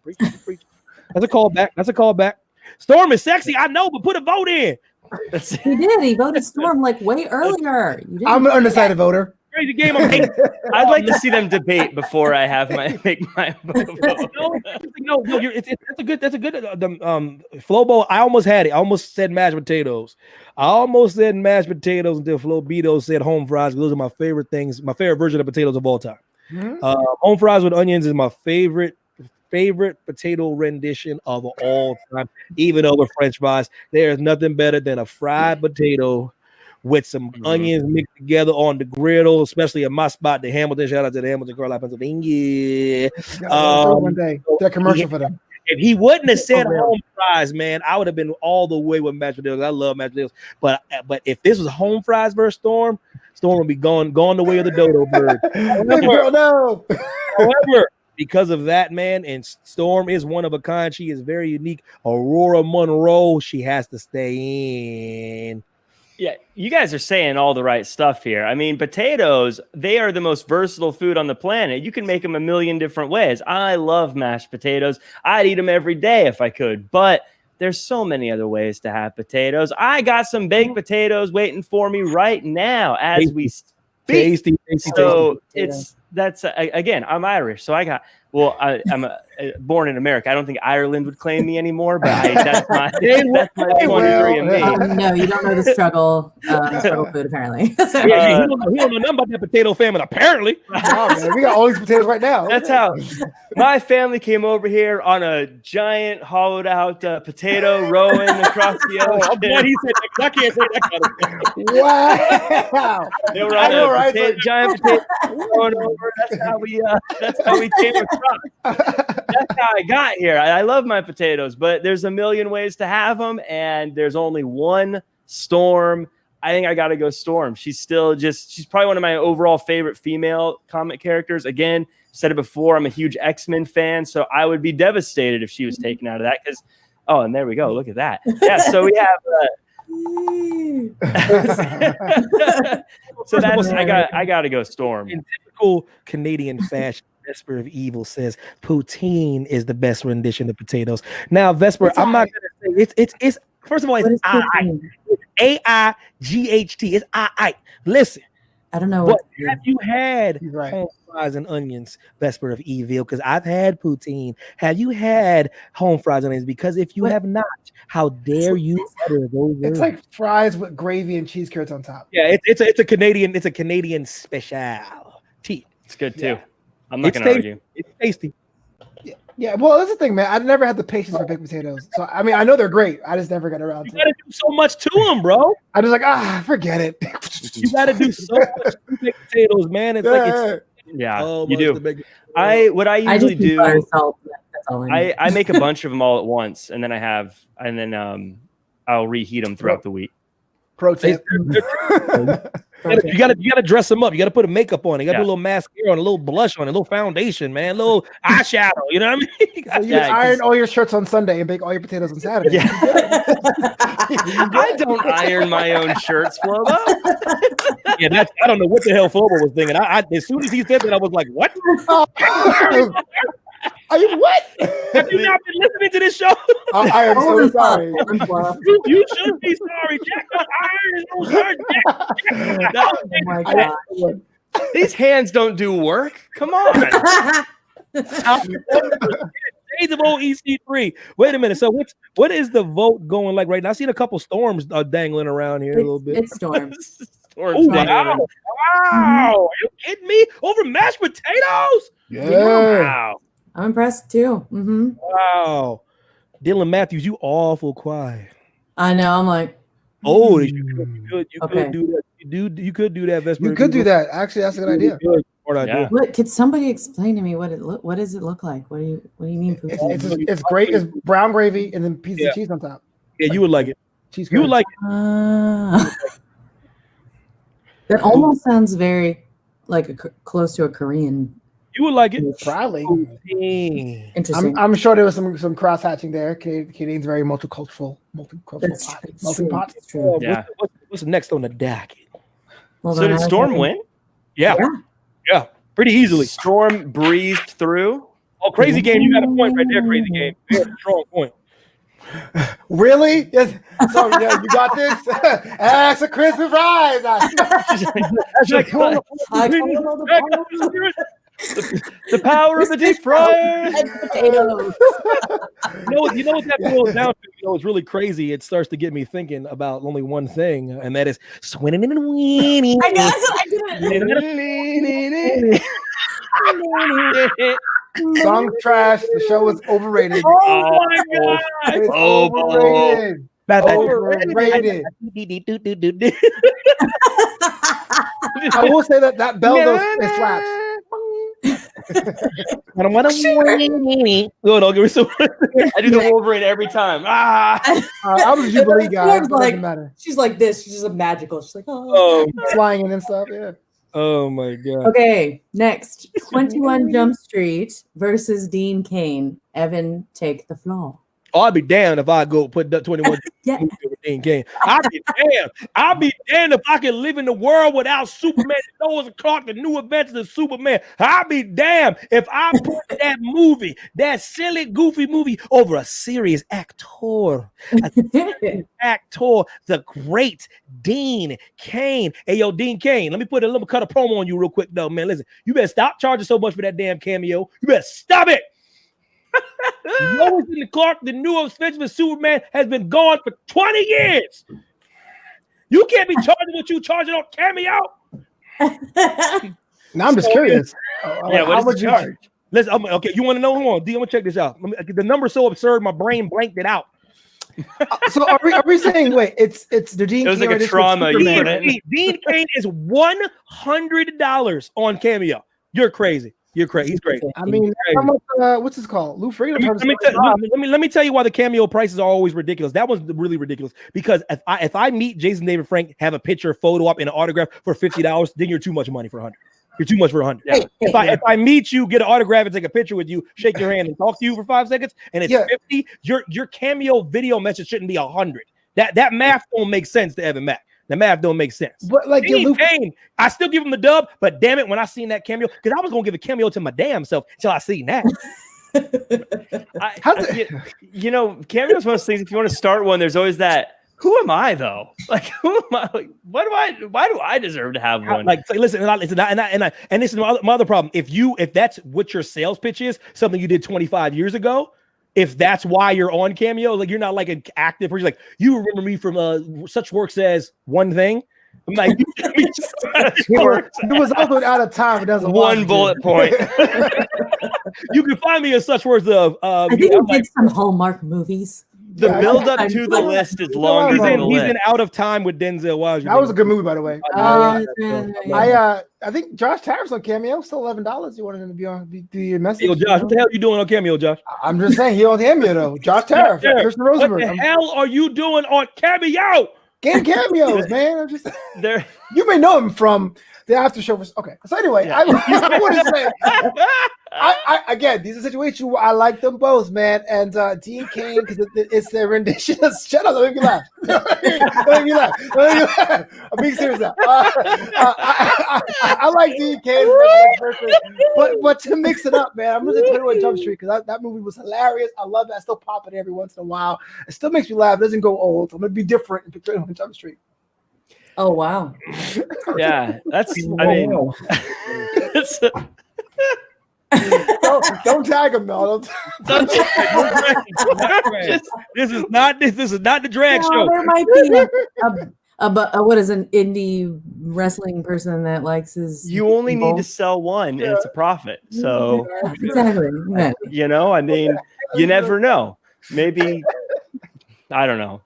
S1: That's a callback. Storm is sexy, I know, but put a vote in.
S3: He did. He voted Storm like way earlier. You didn't
S2: I'm an undecided voter.
S1: Crazy game.
S4: I'd like to see them debate before I have make my vote.
S1: That's a good. Flobo. I almost had it. I almost said mashed potatoes. Until Flo Beto said home fries. Those are my favorite things. My favorite version of potatoes of all time. Home fries with onions is my favorite potato rendition of all time, even over French fries. There is nothing better than a fried potato with some onions mixed together on the griddle, especially in my spot, the Hamilton. Shout out to the Hamilton, Carlisle, Pennsylvania.
S2: One day, that commercial for them.
S1: If he wouldn't have said home fries, man, I would have been all the way with mashed potatoes. I love mashed potatoes, but if this was home fries versus Storm would be gone the way of the dodo bird. However, because of that, man, and Storm is one of a kind. She is very unique. Aurora Monroe, she has to stay in.
S4: Yeah, you guys are saying all the right stuff here. I mean, potatoes, they are the most versatile food on the planet. You can make them a million different ways. I love mashed potatoes. I'd eat them every day if I could, but there's so many other ways to have potatoes. I got some baked potatoes waiting for me right now as we speak.
S1: Tasty.
S4: So that's again, I'm Irish, so I'm born in America. I don't think Ireland would claim me anymore, but that's my 23 of me.
S3: No, you don't know the struggle food apparently.
S1: He don't know nothing about that potato famine apparently.
S2: Man, we got all these potatoes right now.
S4: That's how my family came over here on a giant hollowed out potato rowing across the ocean.
S1: I'm glad he said that. I can't say that kind of thing.
S2: Wow.
S4: They were on a giant potato rowing over. That's how we came across. That's how I got here. I love my potatoes, but there's a million ways to have them, and there's only one Storm. I think I got to go Storm. She's probably one of my overall favorite female comic characters. Again, said it before, I'm a huge X-Men fan, so I would be devastated if she was taken out of that and there we go. Look at that. Yeah, so we have So that's I got to go Storm.
S1: In typical Canadian fashion, Vesper of Evil says poutine is the best rendition of potatoes. Now, Vesper, I'm not gonna say it's first of all,
S3: What
S1: it's
S3: is poutine?
S1: AIGHT. It's I. Listen,
S3: I don't know
S1: but
S3: what.
S1: have you had
S2: He's right.
S1: home fries and onions, Vesper of Evil? Because I've had poutine. Have you had home fries and onions? Because if you
S3: What?
S1: have not, how dare you utter those
S2: It's
S1: words?
S2: like fries with gravy and cheese curds on top.
S1: Yeah, it's a Canadian specialty.
S4: It's good too.
S2: Yeah.
S4: I'm not
S1: It's
S4: going to
S1: tasty.
S4: argue.
S1: It's tasty.
S2: Yeah, well, that's the thing, man. I've never had the patience for baked potatoes. So I mean, I know they're great. I just never got around
S1: You
S2: to
S1: gotta
S2: it.
S1: do so much to them, bro.
S2: I just like forget it.
S1: You gotta do so much to baked potatoes, man. It's like it's
S4: Yeah,
S1: so
S4: you
S1: much
S4: do.
S1: to bake-
S4: What I
S3: I
S4: usually
S3: just do butter,
S4: do,
S3: salt. That's all I need.
S4: I make a bunch of them all at once, and then I'll reheat them throughout the week.
S2: Pro tip.
S1: You gotta dress them up. You gotta put a makeup on. You gotta
S4: Yeah.
S1: do a little mascara on, a little blush on, a little foundation, man, a little eyeshadow. You know what I mean?
S2: So you
S4: Yeah,
S2: iron
S4: 'cause-
S2: all your shirts on Sunday and bake all your potatoes on Saturday.
S4: Yeah. I don't iron my own shirts, Flobo.
S1: Yeah, I don't know what the hell Flobo was thinking. I as soon as he said that, I was like, what?
S2: Are you what?
S1: Have you not been listening to this show?
S2: I am so
S3: Holy fuck.
S2: sorry.
S1: You should be sorry. Jack don't iron his own shirt. Jack. No,
S3: Oh my god.
S4: These hands don't do work. Come on.
S1: Days of old EC3. Wait a minute. So what is the vote going like right now? I seen a couple storms dangling around here a little bit.
S3: It's Storm.
S1: Oh, wow. Wow. Are you kidding me? Over mashed potatoes?
S2: Yeah.
S1: Wow.
S3: I'm impressed too. Hmm.
S1: Wow. Dylan Matthews, you awful quiet.
S3: I know. I'm like,
S1: Oh, you could
S3: Okay.
S1: do that. You could do that, Vesper.
S2: You could do that. Actually, that's a good idea.
S1: Smart idea.
S4: Yeah.
S3: what? Could somebody explain to me what does it look like? What do you mean?
S2: It's great. It's brown gravy and then pieces
S1: Yeah.
S2: of cheese on top.
S1: Yeah, you would like it.
S2: Cheese
S1: You would
S2: curds.
S1: like it.
S3: That almost sounds very like close to a Korean.
S1: You would like it.
S2: Probably.
S1: Dang.
S3: Interesting.
S2: I'm sure there was some cross hatching there. Canadians very multicultural.
S3: That's
S2: Pot,
S3: it's
S2: melting
S3: true.
S2: pot.
S3: It's true.
S4: Yeah.
S1: What's next on the docket?
S3: Hold
S4: So
S3: on,
S4: did
S3: I
S4: Storm
S3: have-
S4: win?
S1: Yeah. Yeah. Pretty easily.
S4: Storm breezed through.
S1: Oh, crazy game. You got a point right there, crazy game. Very strong point.
S2: Really? Yes. So yeah, you got this. That's a crispy fries.
S1: That's like,
S3: I don't know the
S4: The power of the deep fryer.
S3: potatoes.
S1: you know what that boils down to? You know, it's really crazy. It starts to get me thinking about only one thing, and that is swinning and weenie.
S3: I know. I
S2: Song trash. The show was overrated.
S1: Oh my god!
S2: It's
S4: Oh,
S2: overrated. Overrated. I will say that bell though it slaps.
S1: I don't want to. Go on, give me some.
S4: I do the Wolverine every time. Ah.
S2: I was a Jubilee guy.
S3: Storm's
S2: It doesn't
S3: like-
S2: matter.
S3: She's like this. She's just a magical. She's like, oh.
S2: Flying in and stuff. Yeah.
S1: Oh my god!
S3: Okay, next 21 Jump Street versus Dean Cain. Evan, take the floor.
S1: Oh, I'd be damned if I go put that 21
S3: Yeah.
S1: Dean Cain. I'd be damned. I'd be damned if I could live in the world without Superman, Noah's Clark, the new adventures of Superman. I'd be damned if I put that movie, that silly, goofy movie, over a serious actor. Actor, the great Dean Cain. Hey, yo, Dean Cain, let me cut a promo on you real quick, though, man. Listen, you better stop charging so much for that damn cameo. You better stop it. Lois and Clark, the new adventures of Superman, has been gone for 20 years. You can't be charging what you charging on cameo.
S2: Now I'm just curious.
S4: Yeah, what
S2: How
S4: is
S2: would
S4: the
S2: you-
S4: charge?
S1: Listen, okay, you want to know? Hold on, D, I'm gonna check this out. The number's so absurd, my brain blanked it out.
S2: So are we saying wait? It's the Dean.
S4: It was
S2: Cain
S4: like a
S2: edition of
S4: trauma you
S2: Superman.
S4: put in.
S1: Dean Cain is $100 on cameo. You're crazy. You're crazy. He's crazy.
S2: I mean, how much? What's this called? Lou Ferrigno.
S1: Let me tell you why the cameo prices are always ridiculous. That was really ridiculous because if I meet Jason David Frank, have a picture, photo op, and an autograph for $50, then you're too much money for $100. You're too much for $100.
S4: Yeah.
S1: If I meet you, get an autograph, and take a picture with you, shake your hand, and talk to you for 5 seconds, and it's
S2: Yeah.
S1: $50, your cameo video message shouldn't be $100. That math don't make sense to Evan Mack. The math don't make sense.
S2: But like
S1: Dean Cain, I still give him the dub, but damn it, when I seen that cameo, because I was gonna give a cameo to my damn self until I seen that.
S4: You know, cameos one of those things. If you want to start one, there's always that. Who am I though? Like, who am I? Like, why do I deserve to have one?
S1: Like, listen, and this is my other problem. If that's what your sales pitch is, something you did 25 years ago, if that's why you're on Cameo, like you're not like an active person, like you remember me from such works as one thing. I'm like,
S2: it was also out of time. It doesn't
S4: one bullet point.
S1: You can find me in such works of.
S3: I think he did some Hallmark movies.
S4: The build up to the list is longer than the list.
S1: He's in Out of Time with Denzel Washington.
S2: That was a good movie, by the way.
S3: Yeah.
S2: I think Josh Tariff's on Cameo, still $11. You wanted him to be on the message.
S1: Yo, Josh, what the hell are you doing on Cameo, Josh?
S2: I'm just saying he on Cameo though. Josh Tariff, Kirsten Rosenberg.
S1: What the hell are you doing on Cameo?
S2: Getting cameos, man. I'm just
S4: there.
S2: You may know him from the after show. Okay, so anyway,
S4: Yeah.
S2: I want to say, I again, these are situations where I like them both, man. And Dean Cain, because it's their rendition. Shut up! Let me laugh. Let me laugh. I'm being serious now. I like Dean Cain, but to mix it up, man, I'm losing 21 Jump Street because that movie was hilarious. I love it. I still pop it every once in a while. It still makes me laugh. It doesn't go old. I'm gonna be different in 21 Jump Street.
S3: Oh wow!
S4: Yeah, that's. I mean, it's,
S2: don't tag him, no.
S1: This is not the drag show.
S3: There might be what is an indie wrestling person that likes his.
S4: you only need to sell one, and it's a profit. So
S3: exactly. Yeah.
S4: you know, I mean, you never know. Maybe I don't know.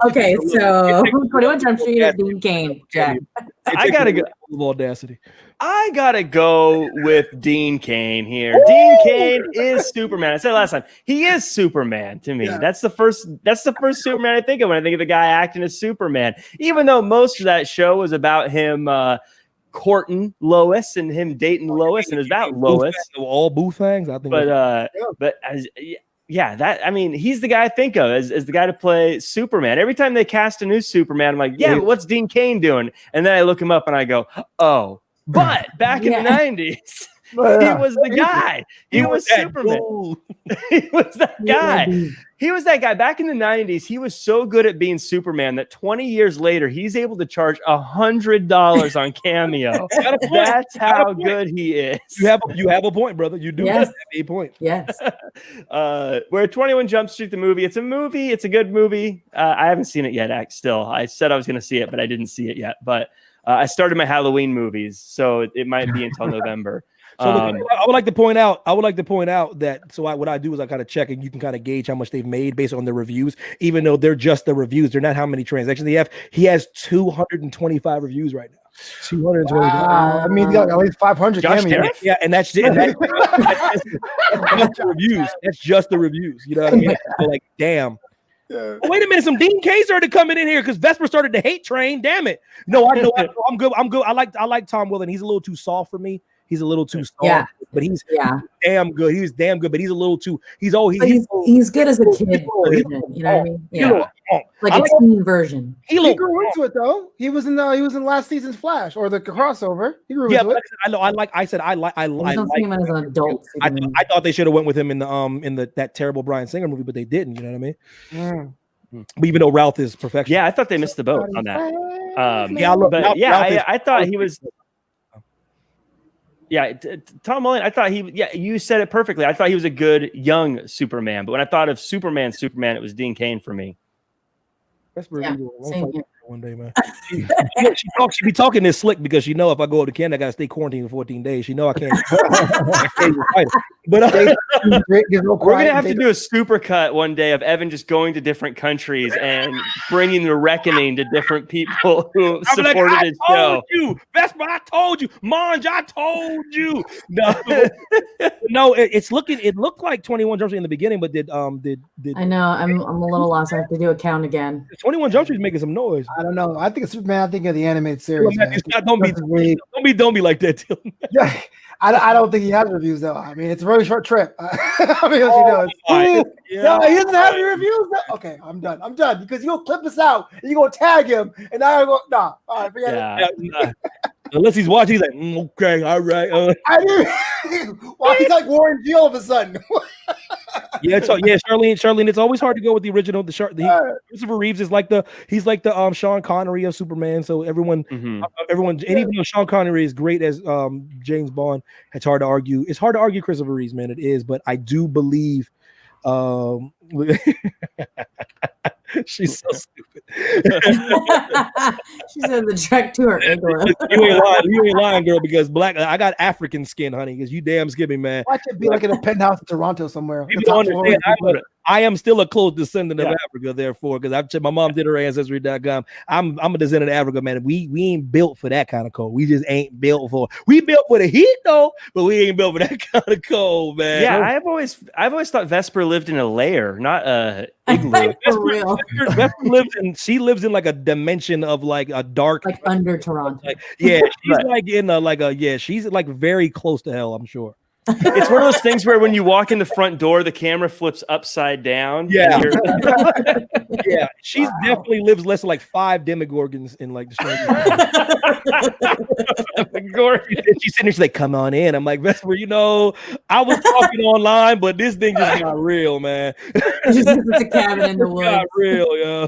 S3: Okay, so 21 Jump Street or Dean Cain, Jack.
S4: I gotta go.
S1: Audacity.
S4: I gotta go with Dean Cain here. Dean Cain is Superman. I said it last time. He is Superman to me.
S2: Yeah.
S4: That's the first Superman I think of when I think of the guy acting as Superman. Even though most of that show was about him courting Lois and him dating Lois, and it's about Lois.
S1: All boo things, I think.
S4: But as yeah, that I mean, he's the guy I think of as the guy to play Superman. Every time they cast a new Superman, I'm like, yeah, but what's Dean Cain doing? And then I look him up and I go, oh, but back in the 90s, he was the guy. He was Superman. He was that guy. He was that guy. Back in the 90s, he was so good at being Superman that 20 years later, he's able to charge $100 on Cameo. That's how good he is.
S1: You have a point, brother. You do have a point.
S3: Yes.
S4: Where 21 Jump Street, the movie. It's a movie. It's a good movie. I haven't seen it yet. Still, I said I was going to see it, but I didn't see it yet. But I started my Halloween movies, so it might be until November.
S1: So I would like to point out that what I do is I kind of check, and you can kind of gauge how much they've made based on the reviews, even though they're just the reviews. They're not how many transactions they have. He has 225 reviews right now. 225.
S2: Wow. I mean, at least 500 cameos.
S1: Yeah, and that's just the reviews. That's just the reviews. You know what I mean? So like, damn.
S2: Yeah.
S1: Oh, wait a minute, some Dean Cain started coming in here because Vesper started the hate train. Damn it! No, I know, I'm good. I like Tom Willen. He's a little too soft for me. He's a little too soft, but he's damn good. He's damn good, but he's a little too. He's
S3: good as a kid version. You know what I mean? Yeah, like a teen version.
S2: He grew into it though. He was in last season's Flash or the crossover. He grew into it.
S1: I know. I like
S3: him as an adult.
S1: I thought they should have went with him in that terrible Bryan Singer movie, but they didn't. You know what I mean? But even though Ralph is perfection,
S4: yeah, I thought they missed the boat on that. I thought he was. Yeah, Tom Mullen, I thought you said it perfectly. I thought he was a good young Superman, but when I thought of Superman, it was Dean Cain for me.
S3: Same here.
S1: One day, man. She be talking this slick because she know if I go up to Canada, I gotta stay quarantined for 14 days. She know I can't. But
S4: we're gonna have to do a super cut one day of Evan just going to different countries and bringing the reckoning to different people who supported his show.
S1: Vesper, I told you. Monge, I told you. No, it looked like 21 Jump Street in the beginning, but did
S3: I know I'm a little lost. I have to do a count again.
S1: 21 Jump Street is making some noise.
S2: I don't know. I think it's Superman. I think of the animated series.
S1: Don't be like that, Tim.
S2: Yeah, I don't think he has reviews though. I mean, it's a very short trip. I mean, No, he doesn't have any reviews. Okay, I'm done. I'm done because you're gonna clip this out and you're gonna tag him, and now I go, nah. All right, forget it.
S1: Yeah, unless he's watching, he's like, okay, all right.
S2: I didn't. Why he's like Warren G all of a sudden?
S1: Charlene. It's always hard to go with the original. Christopher Reeves is like he's like the Sean Connery of Superman. So everyone, and even though Sean Connery is great as James Bond, it's hard to argue. It's hard to argue Christopher Reeves, man. It is, but I do believe. She's so stupid.
S3: She said the trek to her igloo.
S1: You ain't lying, girl, because I got African skin, honey, because you damn skippy, man.
S2: Watch it be like in a penthouse in Toronto somewhere.
S1: You don't understand. I am still a close descendant of Africa, therefore, because I've checked. My mom did her ancestry.com. I'm a descendant of Africa, man. We ain't built for that kind of cold. We just ain't built for. We built for the heat though, but we ain't built for that kind of cold, man.
S4: Yeah, I've always thought Vesper lived in a lair, not a igloo.
S3: For real.
S1: Vesper she lives in like a dimension of like a dark,
S3: like under Toronto.
S1: She's like in she's like very close to hell, I'm sure.
S4: It's one of those things where when you walk in the front door, the camera flips upside down.
S1: Yeah. Yeah. She's definitely lives less than like 5 demogorgons in like the She's sitting there, she's like, come on in. I'm like, Vesper, I was talking online, but this thing just got real, man.
S3: It's a cabin in the woods.
S1: Got real, yeah.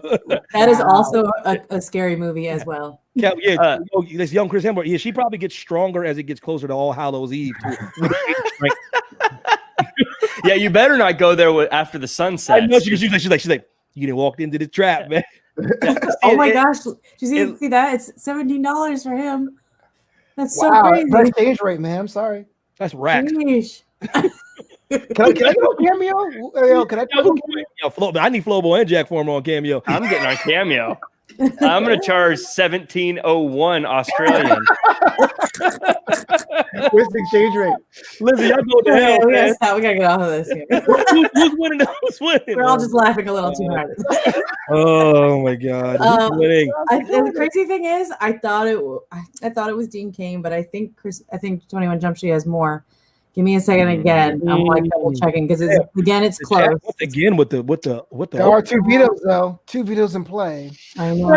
S3: That is also a scary movie as well.
S1: Yeah, this young Chris Hemsworth. Yeah, she probably gets stronger as it gets closer to All Hallows Eve.
S4: Yeah, you better not go there after the sunset.
S1: I know she's like, you didn't walk into the trap, man.
S3: Oh my gosh, did you see that? It's $17 for him. That's so crazy.
S2: That's exchange rate, man. I'm sorry.
S1: That's racks.
S2: Can I get a cameo? Yo, can I?
S1: I need Flobo and Jack Former on Cameo.
S4: I'm getting on Cameo. I'm going to charge 1701 Australian.
S2: Where's the exchange rate?
S1: Listen, y'all go to hell, man.
S3: We gotta get off of this.
S1: Who's winning? Who's winning?
S3: We're all just laughing a little too hard.
S1: Oh my god! Who's winning?
S3: The crazy thing is, I thought it was Dean Cain, but I think 21 Jump Street has more. Give me a second again. I'm like double checking because it's close.
S1: Again with the
S2: There are 2 vetoes though. 2 vetoes in play.
S3: I know.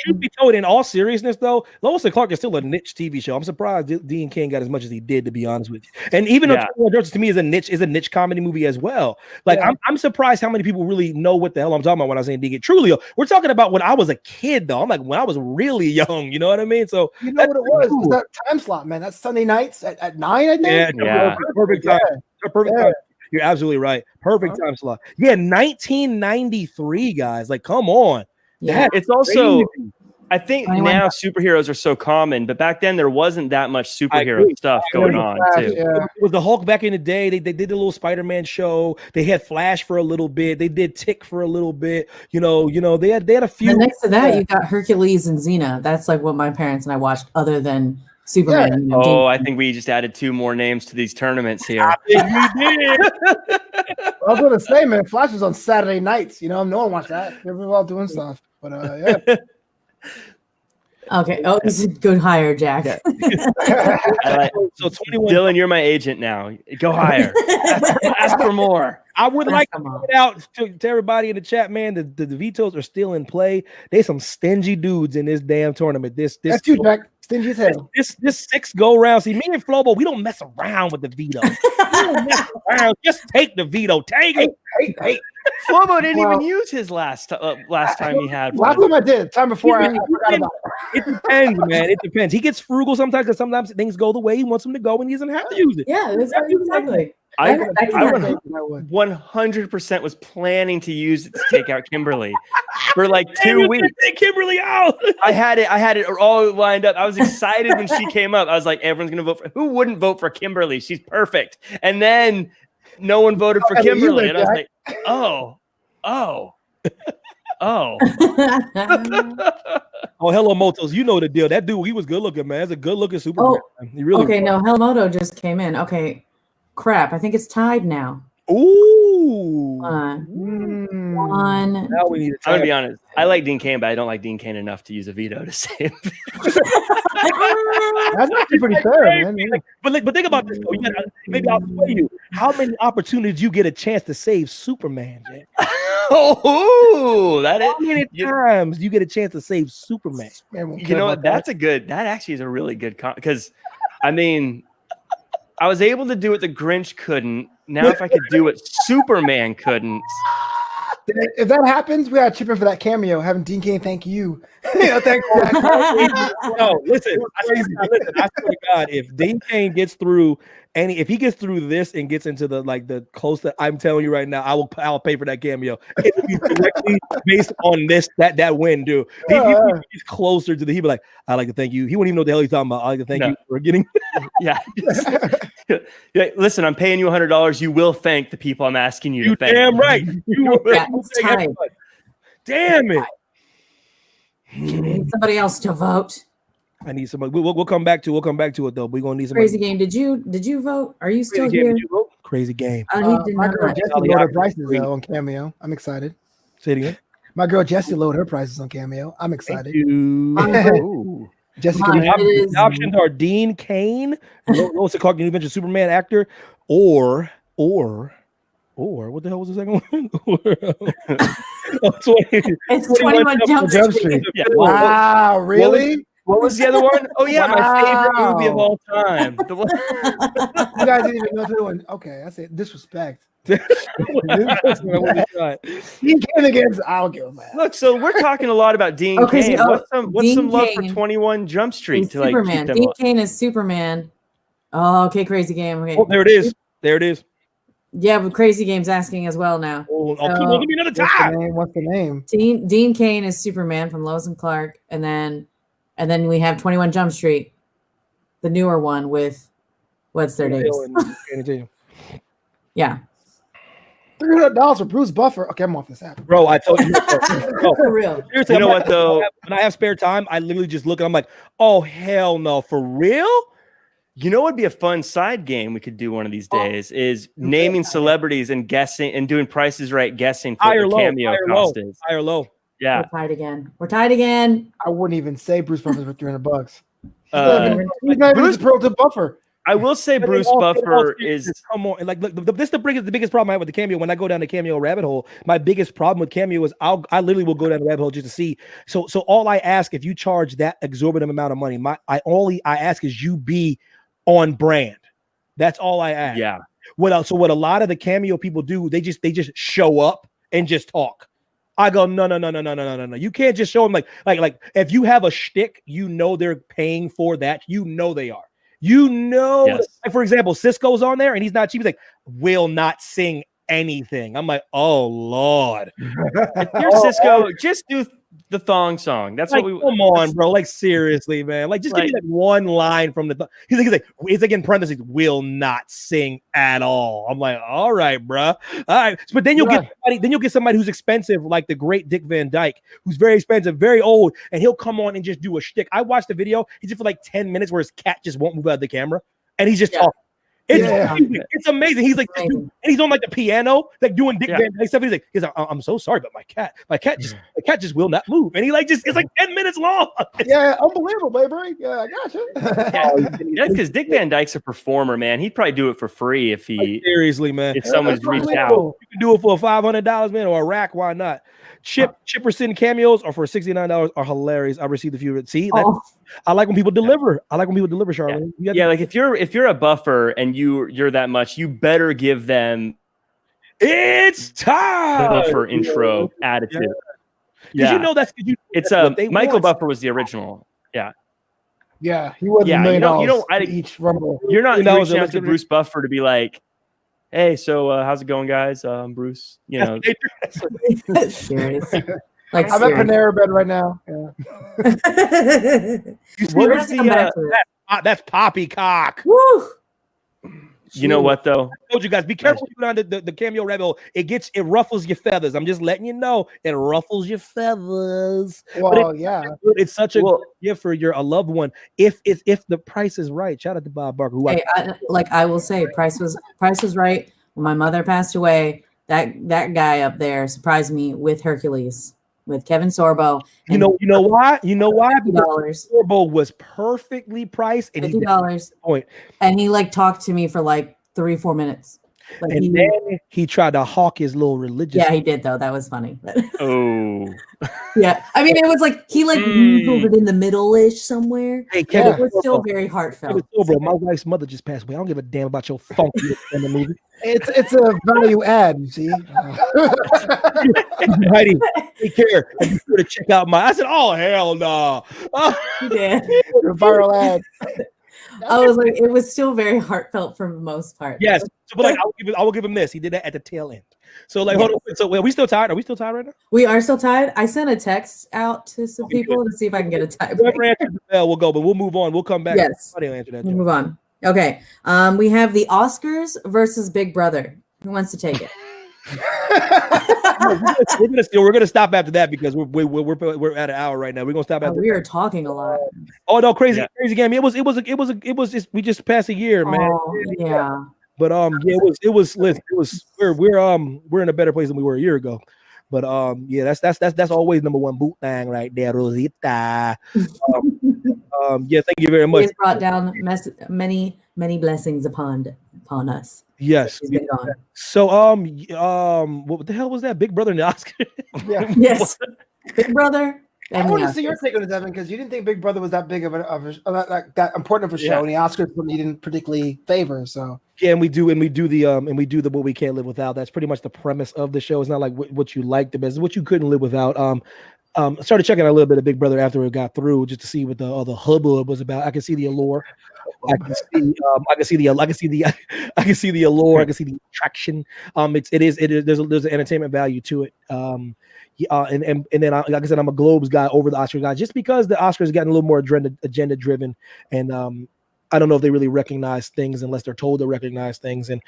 S1: Truth be told, in all seriousness though, Lois and Clark is still a niche TV show. I'm surprised Dean Cain got as much as he did, to be honest with you. And even though 21 Jump Street to me is a niche comedy movie as well. Like I'm surprised how many people really know what the hell I'm talking about when I say Dean Cain. Truly, we're talking about when I was a kid though. I'm like when I was really young. You know what I mean? So
S2: you know what it was? It's that time slot, man. That's Sunday nights at 9, I think.
S1: Yeah. Perfect time. Perfect time. You're absolutely right. Perfect time slot. Yeah, 1993, guys. Like, come on.
S3: Yeah,
S4: it's also. I think now superheroes are so common, but back then there wasn't that much superhero stuff going on too.
S1: Yeah. With the Hulk back in the day, they did the little Spider-Man show. They had Flash for a little bit. They did Tick for a little bit. They had a few.
S3: And next to that, you got Hercules and Xena. That's like what my parents and I watched, other than Superman.
S4: Yeah. I think we just added 2 more names to these tournaments here.
S1: I think we did.
S2: I was going to say, man, Flash was on Saturday nights. No one watched that. They were all doing stuff. But yeah.
S3: Okay. Oh, this is good higher, Jack.
S4: So 21. Dylan, you're my agent now. Go higher. Ask for more.
S1: I would like to point out to everybody in the chat, man, the vetoes are still in play. There's some stingy dudes in this damn tournament. That's
S2: you, Jack. Stingy as hell.
S1: This 6 go round. See, me and Flobo, we don't mess around with the veto. We don't mess around. Just take the veto. Take it.
S2: Hey.
S4: Flobo didn't even use his last time he had one.
S2: Last time I did. Time before I forgot about it.
S1: It depends, man. It depends. He gets frugal sometimes because sometimes things go the way he wants them to go and he doesn't have to use it.
S3: Yeah, exactly.
S4: I 100% was planning to use it to take out Kimberly for like 2 weeks.
S1: Take Kimberly out.
S4: I had it all lined up. I was excited when she came up. I was like, everyone's gonna vote for. Who wouldn't vote for Kimberly? She's perfect. And then no one voted for Kimberly, and I was like, oh.
S1: Oh, Hello Motos, you know the deal. That dude, he was good looking, man. That's a good looking Superman. He really
S3: no, Helmoto just came in. Okay, crap. I think it's tied now.
S1: Ooh,
S3: One.
S1: Now we need to
S4: I'm
S1: try
S4: gonna be honest. I like Dean Cain, but I don't like Dean Cain enough to use a veto to save.
S2: That's actually pretty fair, man. Yeah.
S1: But think about this though. Maybe I'll sway you. How many opportunities you get a chance to save Superman, Jay?
S4: Oh, that
S1: How many times you get a chance to save Superman?
S2: Man, won't
S4: you
S2: care
S4: know
S2: about
S4: what? That's a good. That actually is a really good because, I mean, I was able to do what the Grinch couldn't. Now, if I could do what Superman couldn't,
S2: If that happens, we gotta chip in for that cameo. Having Dean Cain thank you. Thank you.
S1: No, listen. I swear to God, if Dean Cain gets through if he gets through this and gets into the close that I'm telling you right now, I'll pay for that cameo. It will be directly based on that win, dude. He's closer to he'd be like, I'd like to thank you. He wouldn't even know what the hell he's talking about. I'd like to thank you for getting.
S4: yeah. Yeah, listen, I'm paying you $100. You will thank the people I'm asking you to thank.
S1: Damn right. You will
S3: it's time.
S1: Damn it.
S3: Need somebody else to vote.
S1: I need somebody. We'll come back to it though. We're gonna need somebody.
S3: Crazy Game. Did you vote? Are you still
S1: Crazy
S3: here?
S1: Game, did you vote? Crazy Game.
S3: He did
S2: My
S3: not.
S2: girl Jessie lowered her prices though on Cameo. I'm excited.
S1: Say it again.
S2: My girl Jessie lowered her prices on Cameo. I'm excited.
S1: You.
S2: Jessica,
S1: The options are Dean Cain, what's it called? New Adventure Superman actor, or what the hell was the second one?
S3: It's 21 Jump Street.
S4: Yeah.
S2: Wow, really?
S4: What was the other one? Oh yeah, my favorite movie of all time. The one-
S2: You guys didn't even know the one. Okay, I said disrespect. Dean Cain against, I'll give him that.
S4: Look, so we're talking a lot about Dean Cain. What's some
S3: Dean
S4: love for
S3: Cain
S4: 21 Jump Street to like
S3: Superman.
S4: keep them
S3: Dean
S4: up?
S3: Cain is Superman. Oh, okay, Crazy Game. Okay.
S1: Oh, there it is.
S3: Yeah, but Crazy Game's asking as well now.
S1: Give me another time.
S2: What's the name?
S3: Dean Cain is Superman from Lois and Clark, and then we have 21 Jump Street, the newer one with what's their names? Yeah.
S2: $300 for Bruce Buffer. Okay, I'm off this app.
S1: Bro, I told you.
S3: For real.
S1: Seriously,
S4: You know what though?
S1: When I have spare time, I literally just look and I'm like, oh hell no, for real?
S4: You know what would be a fun side game we could do one of these days is naming celebrities and guessing and doing prices right guessing for the cameo cost is.
S1: High or low.
S4: Yeah.
S3: We're tied again.
S2: I wouldn't even say Bruce Buffer for $300. He's not even
S4: Bruce
S2: Pro to Buffer.
S4: I will say
S1: But
S4: Bruce
S1: in all
S4: Buffer
S1: seriousness,
S4: is
S1: come on. Like, look, this is the biggest problem I have with the cameo. When I go down the cameo rabbit hole, my biggest problem with cameo is I literally will go down the rabbit hole just to see. So all I ask, if you charge that exorbitant amount of money, I ask is you be on brand. That's all I ask.
S4: yeah.
S1: What else? So what a lot of the cameo people do, they just show up and just talk. I go, no. You can't just show them like if you have a shtick, you know they're paying for that. You know they are. You know,
S4: Yes.
S1: like for example, Cisco's on there and he's not cheap. He's like, will not sing anything. I'm like, oh Lord.
S4: If you're Cisco, just do the thong song. That's
S1: Like,
S4: what we
S1: come on, bro. Like seriously, man. Like just give me like one line from the. He's like in parentheses, will not sing at all. I'm like, all right, bro. All right, but then you'll get somebody who's expensive, like the great Dick Van Dyke, who's very expensive, very old, and he'll come on and just do a shtick. I watched the video. He did for like 10 minutes where his cat just won't move out of the camera, and he's just talking. It's amazing. He's like, and he's on like the piano, like doing Dick Van Dyke stuff. He's like, I'm so sorry, but my cat just will not move. And he like it's like 10 minutes long.
S2: Yeah, unbelievable, baby. Yeah, I got you.
S4: Yeah, because Dick Van Dyke's a performer, man. He'd probably do it for free if he
S1: seriously, man.
S4: If someone's reached out.
S1: You can do it for $500, man, or a rack. Why not? Chipperson cameos or for $69 are hilarious. I received a few. See, I like when people deliver. I like when people deliver, Charlotte.
S4: Yeah, like if you're a buffer and you're that much, you better give them
S1: it's time
S4: buffer intro attitude.
S1: Yeah, you know that's
S4: Michael Buffer was the original. Yeah.
S2: Yeah, he was $1 million each rumble.
S4: You're not reaching out to Bruce Buffer to be like, hey, so how's it going, guys? Bruce, you know.
S3: Serious.
S2: I'm at Panera Bread right now. Yeah.
S1: What was that's poppycock.
S3: Woo!
S4: You know what though?
S1: I told you guys, be careful on the cameo rebel. It ruffles your feathers. I'm just letting you know, it ruffles your feathers.
S2: Well,
S1: it's such a good gift for a loved one. If the price is right. Shout out to Bob Barker.
S3: I will say, price was right when my mother passed away. that guy up there surprised me with Hercules, with Kevin Sorbo.
S1: You know why? Because
S3: $50.
S1: Sorbo was perfectly priced, and
S3: $50.
S1: point.
S3: And he like talked to me for like 3-4 minutes. Like
S1: And then he tried to hawk his little religious.
S3: yeah, he did though. That was funny.
S4: Oh,
S3: Yeah, I mean, it was like he like weaseled it in the middle-ish somewhere.
S1: Hey,
S3: It
S1: Kevin,
S3: was still very
S1: Kevin
S3: heartfelt.
S1: Sorbo, my wife's mother just passed away. I don't give a damn about your funky in the movie.
S2: It's a value add, you see.
S1: Heidi, take care. And be sure to check out my. I said, oh hell no.
S3: Yeah.
S2: The viral ad.
S3: I was like, it was still very heartfelt for the most part.
S1: Yes, so, but like I will give him this. He did that at the tail end. So like, hold on. So are we still tied? Are we still tied right now?
S3: We are still tied. I sent a text out to some people to see if I can get a tie.
S1: Whoever answers the bell, we'll go. But we'll move on. We'll come back.
S3: Yes.
S1: Somebody will answer that.
S3: We'll move on. Okay. We have the Oscars versus Big Brother. Who wants to take it?
S1: We're gonna stop after that because we're at an hour right now. We're gonna stop after.
S3: We are talking a lot.
S1: Oh no, crazy game. It was just we just passed a year, man.
S3: Oh, yeah.
S1: But yeah, we're in a better place than we were a year ago. But yeah, that's always number one boot thing right there, Rosita. Yeah, thank you very much.
S3: He has brought down many blessings upon us.
S1: Yes.
S3: He's been gone.
S1: So what the hell was that? Big Brother and the Oscar?
S2: Yeah.
S3: Yes. Big Brother.
S2: I want to see your take on it, Devin, because you didn't think Big Brother was that big of that important of a show, and the Oscars you didn't particularly favor. So
S1: yeah, and we do the what we can't live without. That's pretty much the premise of the show. It's not like what you like the best, it's what you couldn't live without. I started checking out a little bit of Big Brother after it got through, just to see what all the hubbub was about. I can see the allure. I can see the allure. I can see the attraction. There's an entertainment value to it. And then like I said, I'm a Globes guy over the Oscar guy, just because the Oscars gotten a little more agenda driven, and I don't know if they really recognize things unless they're told to recognize things. And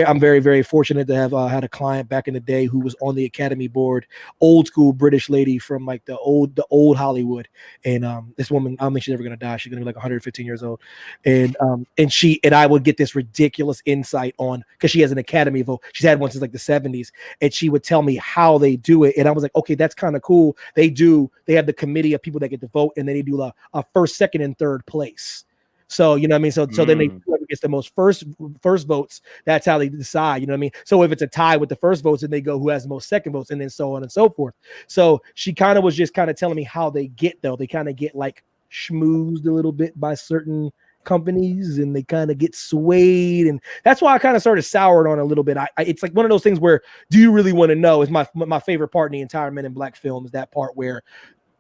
S1: I'm very, very fortunate to have had a client back in the day who was on the Academy board, old school British lady from like the old Hollywood. And this woman, I don't think she's ever gonna die. She's gonna be like 115 years old. And I would get this ridiculous insight on, because she has an Academy vote. She's had one since like the 70s, and she would tell me how they do it. And I was like, okay, that's kind of cool. They have the committee of people that get to vote, and then they do a first, second, and third place. So, you know what I mean? So then whoever gets the most first votes, that's how they decide, you know what I mean? So if it's a tie with the first votes, then they go who has the most second votes, and then so on and so forth. So she kind of was just kind of telling me how they get, though. They kind of get like schmoozed a little bit by certain companies, and they kind of get swayed. And that's why I kind of started soured on a little bit. It's like one of those things where, do you really want to know? Is my favorite part in the entire Men in Black film is that part where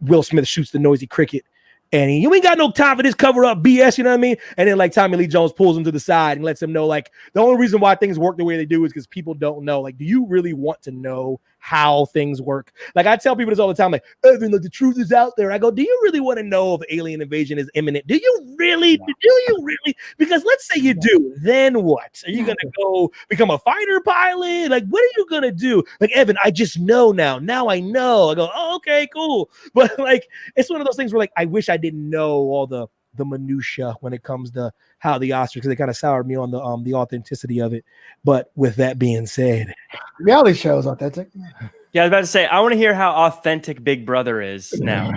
S1: Will Smith shoots the noisy cricket. And you ain't got no time for this cover up BS, you know what I mean? And then like Tommy Lee Jones pulls him to the side and lets him know, like, the only reason why things work the way they do is because people don't know. Like, do you really want to know how things work? Like, I tell people this all the time, like, Evan, look, the truth is out there. I go, do you really want to know if alien invasion is imminent? Do you really? Do you really? Because let's say you do, then what? Are you going to go become a fighter pilot? Like, what are you going to do? Like, Evan, I just know now. Now I know. I go, oh, okay, cool. But like, it's one of those things where like, I wish I didn't know all the minutia when it comes to how the Oscars, because they kind of soured me on the authenticity of it. But with that being said,
S2: reality shows authentic.
S4: Yeah, I was about to say, I want to hear how authentic Big Brother is now.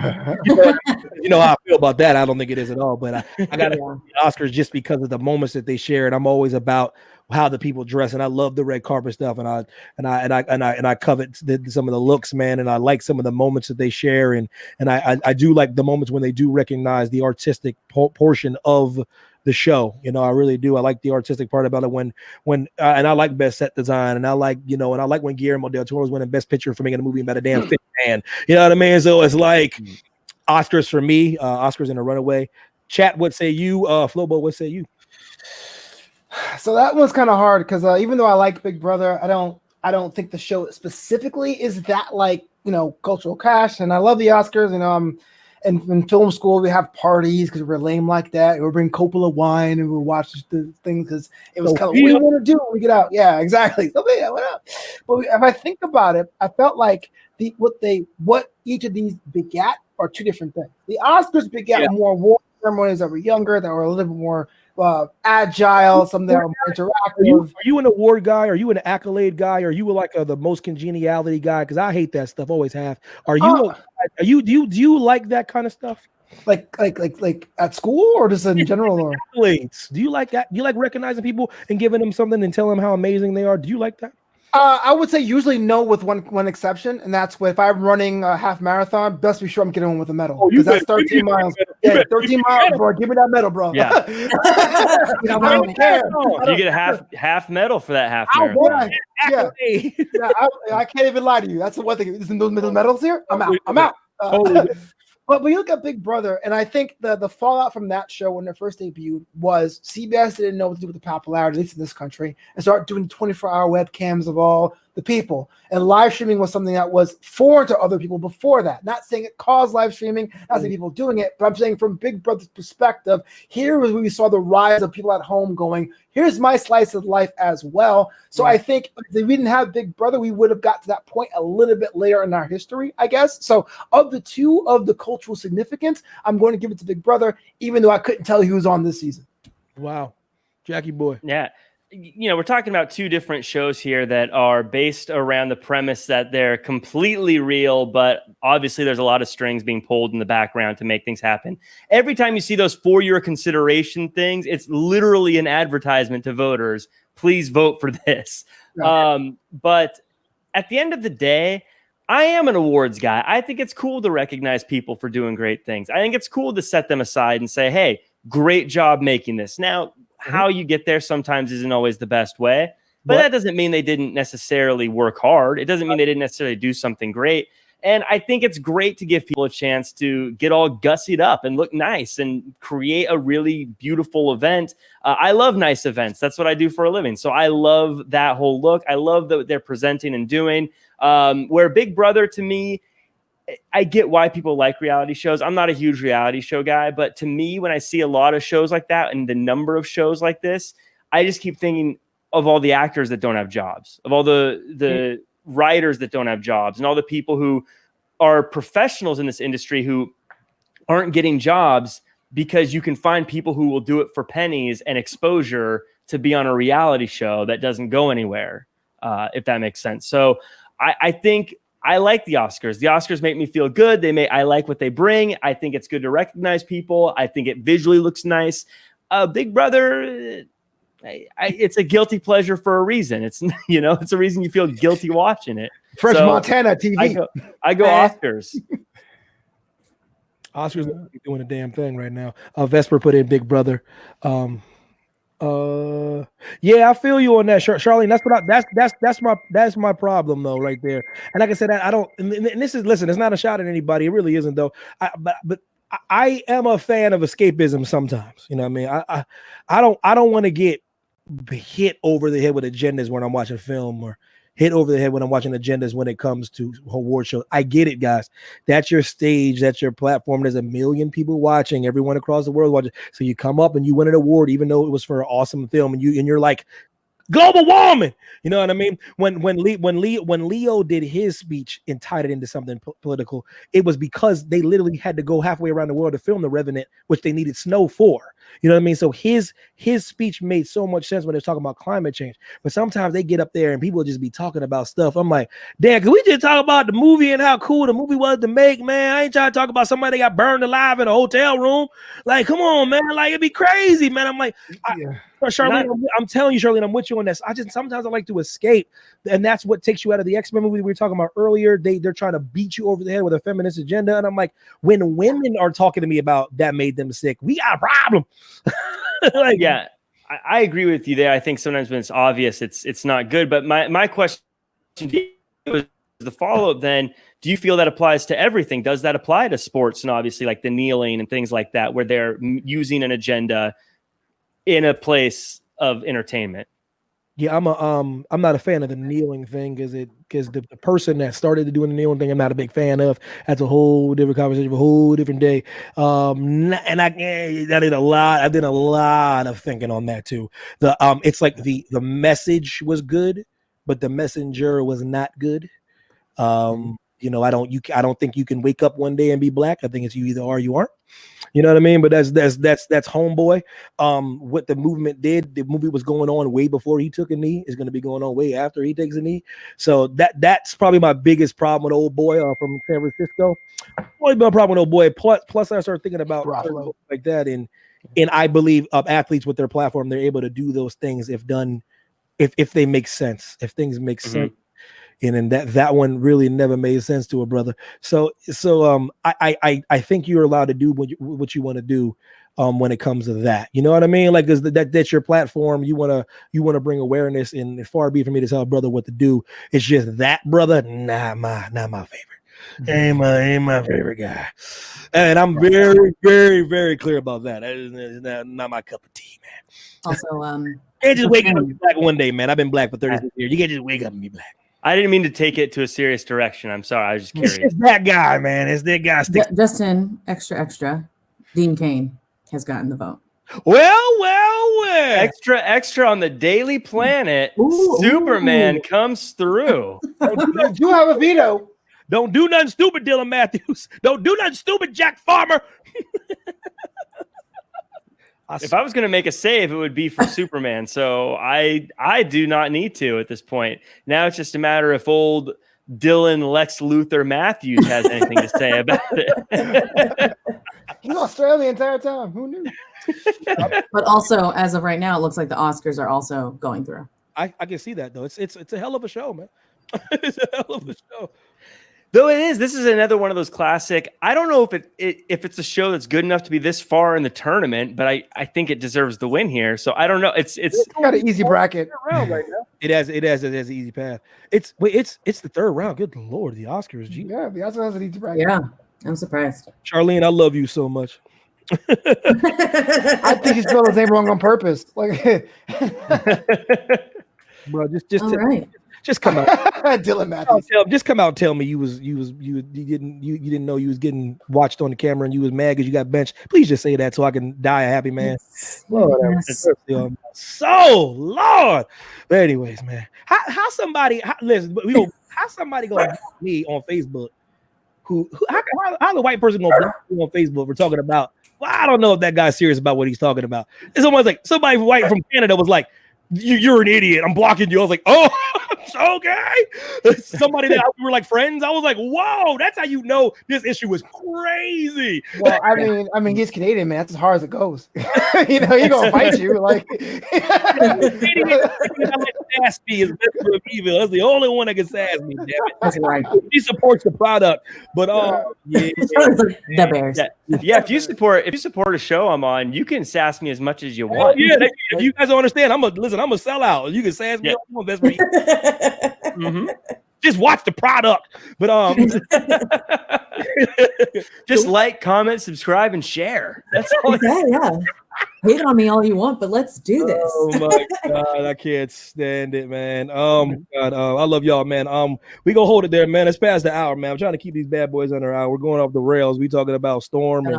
S1: You know how I feel about that. I don't think it is at all. But I got the Oscars just because of the moments that they share, and I'm always about how the people dress, and I love the red carpet stuff, and I covet some of the looks, man, and I like some of the moments that they share, and I do like the moments when they do recognize the artistic portion of the show. You know, I really do. I like the artistic part about it when and I like best set design, and I like, you know, and I like when Guillermo del Toro's winning best picture for making a movie about a damn fit man. You know what I mean? So it's like Oscars for me, Oscars in a runaway. Chat, what say you? Flobo, what say you?
S2: So that one's kind of hard because even though I like Big Brother, I don't think the show specifically is that, like, you know, cultural cash. And I love the Oscars. You know, and in film school we have parties because we're lame like that. We'll bring Coppola wine and we'll watch the thing because it was kind of what we want to do when we get out. Yeah, exactly. So yeah, what up? But if I think about it, I felt like what each of these begat are two different things. The Oscars begat more war ceremonies that were younger, that were a little bit more agile, some that were more interactive.
S1: Are you an award guy? Are you an accolade guy? Are you like the most congeniality guy? Because I hate that stuff. Always have. Are you? Do you like that kind of stuff?
S2: Like at school or just in general? Or
S1: accolades? Do you like that? Do you like recognizing people and giving them something and telling them how amazing they are? Do you like that?
S2: I would say usually no, with one exception, and that's if I'm running a half marathon, best be sure I'm getting one with a medal, because that's 13 miles. Yeah, 13 miles, bro. Give me that medal, bro.
S4: Yeah.
S2: I don't care.
S4: You get a half medal for that half
S2: I
S4: marathon.
S2: I can't even lie to you. That's the one thing. Isn't those medals here? I'm out. But we look at Big Brother, and I think the fallout from that show when it first debuted was CBS didn't know what to do with the popularity, at least in this country, and started doing 24-hour webcams of all the people. And live streaming was something that was foreign to other people before that. Not saying it caused live streaming, not saying people doing it, but I'm saying from Big Brother's perspective, here was when we saw the rise of people at home going, here's my slice of life as well. So I think if we didn't have Big Brother, we would have got to that point a little bit later in our history, I guess. So of the two of the cultural significance, I'm going to give it to Big Brother, even though I couldn't tell who was on this season.
S1: Wow. Jackie boy.
S4: Yeah. We're talking about two different shows here that are based around the premise that they're completely real, but obviously there's a lot of strings being pulled in the background to make things happen. Every time you see those for your consideration things, it's literally an advertisement to voters. Please vote for this. But at the end of the day, I am an awards guy. I think it's cool to recognize people for doing great things. I think it's cool to set them aside and say, hey, great job making this. Now, how you get there sometimes isn't always the best way, but that doesn't mean they didn't necessarily work hard. It doesn't mean they didn't necessarily do something great. And I think it's great to give people a chance to get all gussied up and look nice and create a really beautiful event. I love nice events. That's what I do for a living. So I love that whole look. I love what they're presenting and doing. Where Big Brother, to me, I get why people like reality shows. I'm not a huge reality show guy, but to me, when I see a lot of shows like that and the number of shows like this, I just keep thinking of all the actors that don't have jobs, of all the writers that don't have jobs, and all the people who are professionals in this industry who aren't getting jobs because you can find people who will do it for pennies and exposure to be on a reality show that doesn't go anywhere, if that makes sense. So I think I like the Oscars. The Oscars make me feel good. I like what they bring. I think it's good to recognize people. I think it visually looks nice. Big Brother, it's a guilty pleasure for a reason. It's it's a reason you feel guilty watching it.
S2: Fresh Montana TV.
S4: I go Oscars.
S1: Oscars not doing a damn thing right now. Vesper put in Big Brother. Yeah, I feel you on that, Charlene. That's my problem though, right there. And like I said, I don't. And this is listen. It's not a shot at anybody. It really isn't though. But I am a fan of escapism sometimes. You know what I mean? I don't want to get hit over the head with agendas when I'm watching film, or hit over the head when I'm watching agendas when it comes to award shows. I get it, guys. That's your stage. That's your platform. There's a million people watching, everyone across the world watching. So you come up and you win an award, even though it was for an awesome film, and you're like, global warming. You know what I mean? When Leo did his speech and tied it into something political, it was because they literally had to go halfway around the world to film The Revenant, which they needed snow for. You know what I mean? So his speech made so much sense when they're talking about climate change. But sometimes they get up there and people just be talking about stuff. I'm like, damn, can we just talk about the movie and how cool the movie was to make, man? I ain't trying to talk about somebody that got burned alive in a hotel room. Like, come on, man. Like, it'd be crazy, man. I'm like, Charlene, I'm telling you, Charlene, I'm with you on this. Sometimes I like to escape, and that's what takes you out of the X-Men movie we were talking about earlier. They're trying to beat you over the head with a feminist agenda, and I'm like, when women are talking to me about that made them sick, we got a problem. Like, yeah,
S4: I agree with you there. I think sometimes when it's obvious, it's not good. But my question was the follow-up then, do you feel that applies to everything? Does that apply to sports and obviously like the kneeling and things like that, where they're using an agenda in a place of entertainment?
S1: Yeah, I'm not a fan of the kneeling thing because the person that started doing the kneeling thing, I'm not a big fan of. That's a whole different conversation, a whole different day. And I did a lot of thinking on that too. It's like the message was good, but the messenger was not good. I don't think you can wake up one day and be black. I think it's you either are or you aren't. You know what I mean? But that's Homeboy. What the movement did, the movie was going on way before he took a knee. Is going to be going on way after he takes a knee. So that's probably my biggest problem with Old Boy from San Francisco. Always been a problem with Old Boy. Plus I started thinking about like that, and I believe athletes with their platform, they're able to do those things if they make sense, if things make sense. And then that one really never made sense to a brother. So I think you're allowed to do what you want to do when it comes to that. You know what I mean? Like that's your platform. You wanna bring awareness, and far be for me to tell a brother what to do. It's just that brother, not my favorite. Ain't my favorite guy. And I'm very, very, very clear about that. That is not my cup of tea, man.
S3: Also,
S1: can't just wake up and be black one day, man. I've been black for 36 years. You can't just wake up and be black.
S4: I didn't mean to take it to a serious direction. I'm sorry. I was just curious.
S1: It's that guy, man. It's that guy.
S3: Justin, extra. Dean Cain has gotten the vote.
S1: Well.
S4: Extra on the Daily Planet. Superman comes through.
S2: You do have a veto.
S1: Don't do nothing stupid, Dylan Matthews. Don't do nothing stupid, Jack Farmer.
S4: If I was going to make a save, it would be for Superman. So I do not need to at this point. Now it's just a matter if old Dylan Lex Luthor Matthews has anything to say about it.
S2: He's Australian the entire time. Who knew?
S3: But also, as of right now, it looks like the Oscars are also going through.
S1: I can see that though. It's a hell of a show, man. It's a hell of a show.
S4: Though it is, this is another one of those classic. I don't know if it's a show that's good enough to be this far in the tournament, but I think it deserves the win here. So I don't know. It's
S2: got an easy bracket
S1: right now. It has an easy path. It's the third round. Good Lord, the Oscars. Gee.
S2: Yeah, the Oscars has an easy bracket.
S3: Yeah, I'm surprised.
S1: Charlene, I love you so much.
S2: I think he spelled his name wrong on purpose. Like,
S1: bro, just come out.
S2: Dylan Matthews.
S1: Just come out and tell me you didn't know you was getting watched on the camera and you was mad because you got benched. Please just say that so I can die a happy man.
S3: Yes.
S1: So Lord. But anyways, man, how somebody gonna block me on Facebook? How the white person gonna block me on Facebook for talking about? Well, I don't know if that guy's serious about what he's talking about. It's almost like somebody white from Canada was like, You're an idiot. I'm blocking you. I was like, oh, okay. Somebody that we were like friends. I was like, whoa, that's how you know this issue is crazy.
S2: Well, I mean, he's Canadian, man. That's as hard as it goes. He's gonna fight you. Like,
S1: sass me is Mr. Evil. That's the only one that can sass me. Damn it.
S3: That's right.
S1: He supports the product, but yeah.
S3: The Bears.
S4: Yeah, if you support a show I'm on, you can sass me as much as you want.
S1: Yeah, if you guys don't understand, I'm a sellout. You can sass me. That's me. Just watch the product, but
S4: just like, comment, subscribe, and share. That's all.
S3: Yeah. Hate on me all you want, but let's do this.
S1: Oh my God, I can't stand it, man. Oh my God, I love y'all, man. We gonna hold it there, man. It's past the hour, man. I'm trying to keep these bad boys under an hour. We're going off the rails. We talking about Storm and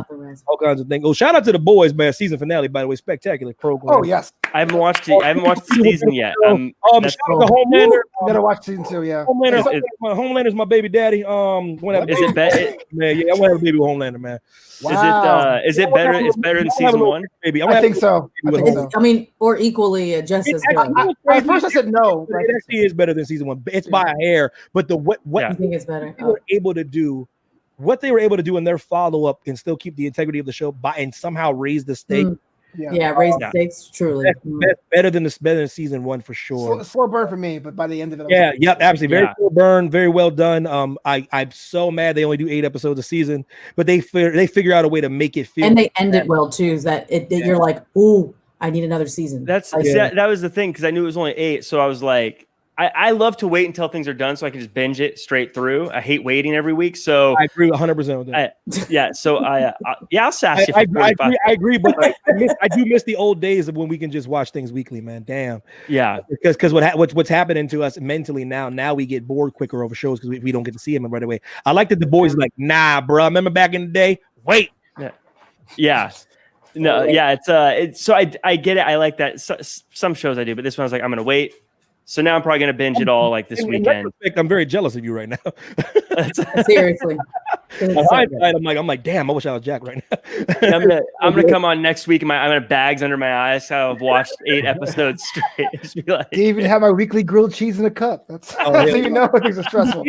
S1: all kinds of things. Oh, shout out to the boys, man. Season finale, by the way, spectacular program.
S2: Oh yes,
S4: I haven't watched the season yet.
S1: Shout out to Homelander.
S2: Gotta watch season 2. Yeah,
S1: Homelander's my baby daddy.
S4: Is it better?
S1: Man, yeah, I want to have a baby with Homelander, man.
S2: Wow.
S4: Is it better? It's better than season 1.
S1: Baby,
S2: I think so.
S3: I mean, or equally just as good.
S2: At first, I said no.
S1: But it actually is better than season 1. It's by a hair, but what
S3: I think it's better.
S1: they were able to do, what they were able to do in their follow up and still keep the integrity of the show and somehow raise the stake.
S3: Yeah, raise the stakes, truly.
S1: Better than season 1 for sure.
S2: Slow burn for me, but by the end of it,
S1: absolutely. Very slow burn, very well done. I'm so mad they only do 8 episodes a season, but they figure out a way to make it feel.
S3: And they end it well too. Is that you're like, ooh, I need another season.
S4: That was the thing, because I knew it was only 8, so I was like, I love to wait until things are done so I can just binge it straight through. I hate waiting every week, so
S1: I agree 100% with that.
S4: I'll sass you. For
S1: I agree, but I do miss the old days of when we can just watch things weekly, man. Damn.
S4: Yeah,
S1: because what's happening to us mentally now we get bored quicker over shows because we don't get to see them right away. I like that the boys are like, nah, bro. Remember back in the day? Wait.
S4: Yeah. No, yeah. It's so I get it. I like that. Some shows I do, but this one I was like, I'm gonna wait. So now I'm probably going to binge it all like this
S1: In
S4: weekend.
S1: retrospect, I'm very jealous of you right now.
S3: Seriously.
S1: In hindsight, I'm like, damn, I wish I was Jack right now.
S4: I'm gonna come on next week. I'm gonna have bags under my eyes. So I've watched 8 episodes straight. Just be like,
S2: Didn't even have my weekly grilled cheese in a cup. That's
S1: Oh,
S2: so
S1: yeah.
S2: you know things are stressful.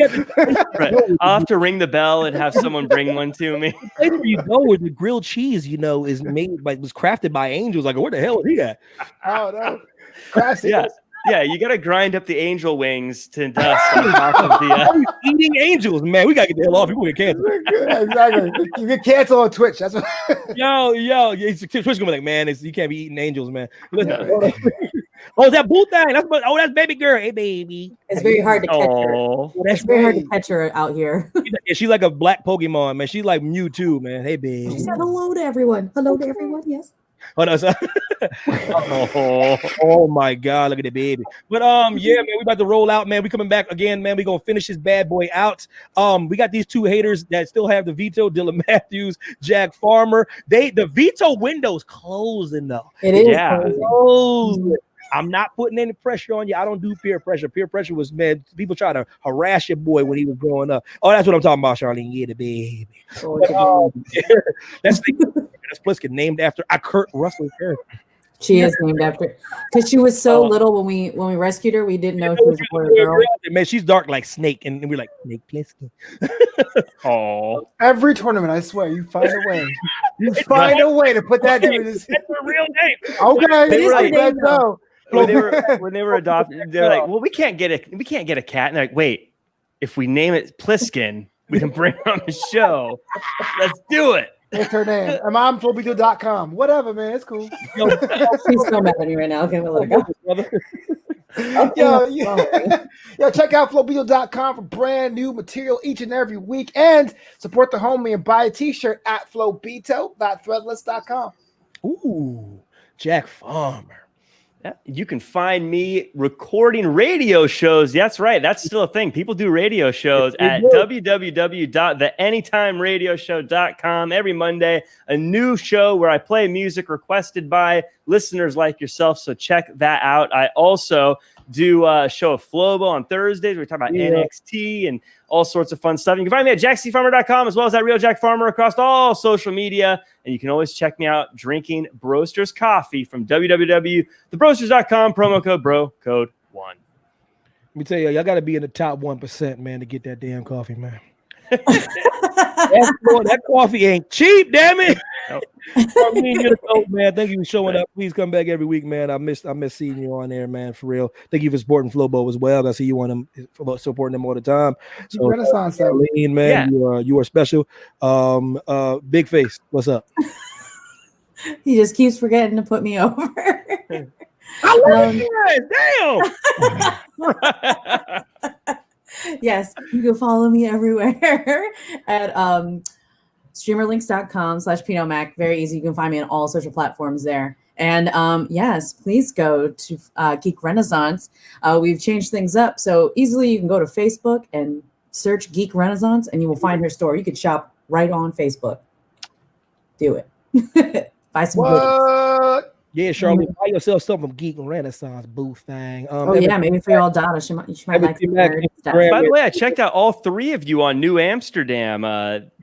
S4: right. I'll have to ring the bell and have someone bring one to me.
S1: The place where you go where the grilled cheese, is made was crafted by angels. Like, where the hell is he at?
S2: Oh no, classic.
S4: Yeah, you gotta grind up the angel wings to dust on top of the.
S1: Eating angels, man. We gotta get the hell off. People get canceled.
S2: Exactly. You get canceled on Twitch. That's what.
S1: Yo, Twitch gonna be like, man, you can't be eating angels, man. Oh, that boo thing. That's baby girl. Hey, baby.
S3: It's very hard to catch her.
S4: Oh,
S3: It's very hard to catch her out here.
S1: She's like a black Pokemon, man. She's like Mewtwo, man. Hey, baby.
S3: She said hello to everyone. Hello to everyone. Yes.
S1: Oh, no, oh my God, look at the baby. But yeah, man, we about to roll out, man. We coming back again, man. We gonna finish this bad boy out. We got these 2 haters that still have the veto, Dylan Matthews, Jack Farmer. The veto window's closing though.
S3: It is.
S4: Yeah.
S1: Closed. I'm not putting any pressure on you. I don't do peer pressure. Peer pressure was, man, people try to harass your boy when he was growing up. Oh, that's what I'm talking about, Charlene. Yeah, the baby. That's Pliskin, named after Kurt Russell's character.
S3: She is named after, because she was so little when we rescued her. We didn't know she was a boy or girl.
S1: Man, she's dark like Snake, and we're like Snake Plissken.
S4: oh.
S2: Every tournament, I swear, you find a way. You find a way to put that dude in his.
S1: That's her real name.
S2: Okay,
S3: It is her name,
S2: let's go.
S4: When they were adopted, they're like, well, we can't get a cat. And they're like, wait, if we name it Pliskin, we can bring her on the show. Let's do it.
S2: What's her name? I'm on flowbeetle.com. Whatever, man. It's cool.
S3: She's so mad at me right now. Okay, we'll let her go.
S2: Yo, check out flowbeetle.com for brand new material each and every week, and support the homie and buy a t-shirt at flowbeetle.threadless.com.
S1: Ooh, Jack Farmer.
S4: Yeah, you can find me recording radio shows. That's right. That's still a thing. People do radio shows at www.theanytimeradioshow.com. Every Monday, a new show where I play music requested by listeners like yourself. So check that out. I also do a show of Flobo on Thursdays where we talk about NXT and all sorts of fun stuff. You can find me at jackcfarmer.com as well as at Real Jack Farmer across all social media. And you can always check me out drinking Broasters coffee from www.thebrosters.com. Promo code BRO, code 1.
S1: Let me tell you, y'all got to be in the top 1%, man, to get that damn coffee, man. That coffee ain't cheap, damn it.
S4: Nope.
S1: Man, thank you for showing up. Please come back every week, man. I miss seeing you on there, man, for real. Thank you for supporting Flobo as well. I see you on them, supporting them all the time. So,
S2: Renaissance,
S1: Charlene, man, you are special. Big Face, what's up?
S3: He just keeps forgetting to put me over.
S1: I love you guys. Damn.
S3: Yes, you can follow me everywhere at streamerlinks.com/PinoMac. Very easy. You can find me on all social platforms there. And yes, please go to Geek Renaissance. We've changed things up. So easily you can go to Facebook and search Geek Renaissance and you will find her store. You can shop right on Facebook. Do it. Buy some goodies.
S1: Yeah, Charlotte, buy yourself something from Geek Renaissance booth thing.
S3: Maybe for y'all daughter, she might like some nerd stuff.
S4: By the way, I checked out all 3 of you on New Amsterdam,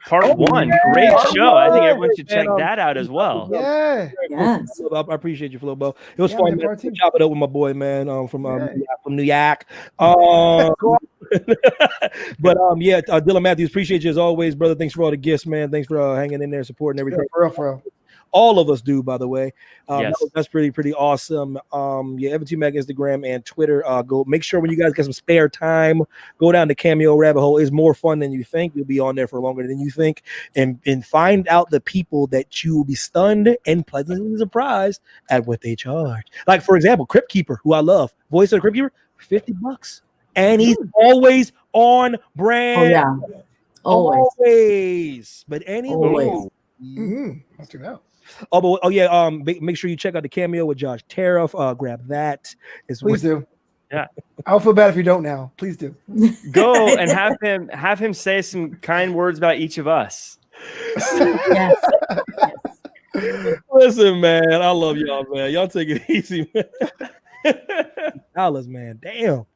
S4: part 1. Great show. I think everyone should check that out as well.
S2: Yeah.
S3: Yes.
S1: I appreciate you, Flobo. It was fun, man. Chop it up with my boy, man, from New York. But Dylan Matthews, appreciate you as always, brother. Thanks for all the gifts, man. Thanks for hanging in there, supporting everything.
S2: For real.
S1: All of us do, by the way.
S4: Yes.
S1: That's pretty awesome. Evan T. Mac Instagram and Twitter. Go make sure when you guys get some spare time, go down the Cameo rabbit hole. It's more fun than you think. You'll be on there for longer than you think, and find out the people that you will be stunned and pleasantly surprised at what they charge. Like, for example, Crypt Keeper, who I love, voice of the Crypt Keeper, $50, and he's always on brand.
S3: Oh yeah, always.
S1: But anyway.
S3: Always.
S2: Let's do that.
S1: Make sure you check out the Cameo with Josh Tariff. Grab that.
S2: Please do.
S4: Yeah.
S2: I'll feel bad if you don't now. Please do.
S4: Go and have him say some kind words about each of us.
S3: Yes.
S1: Listen, man, I love y'all, man. Y'all take it easy, man. $250, man. Damn.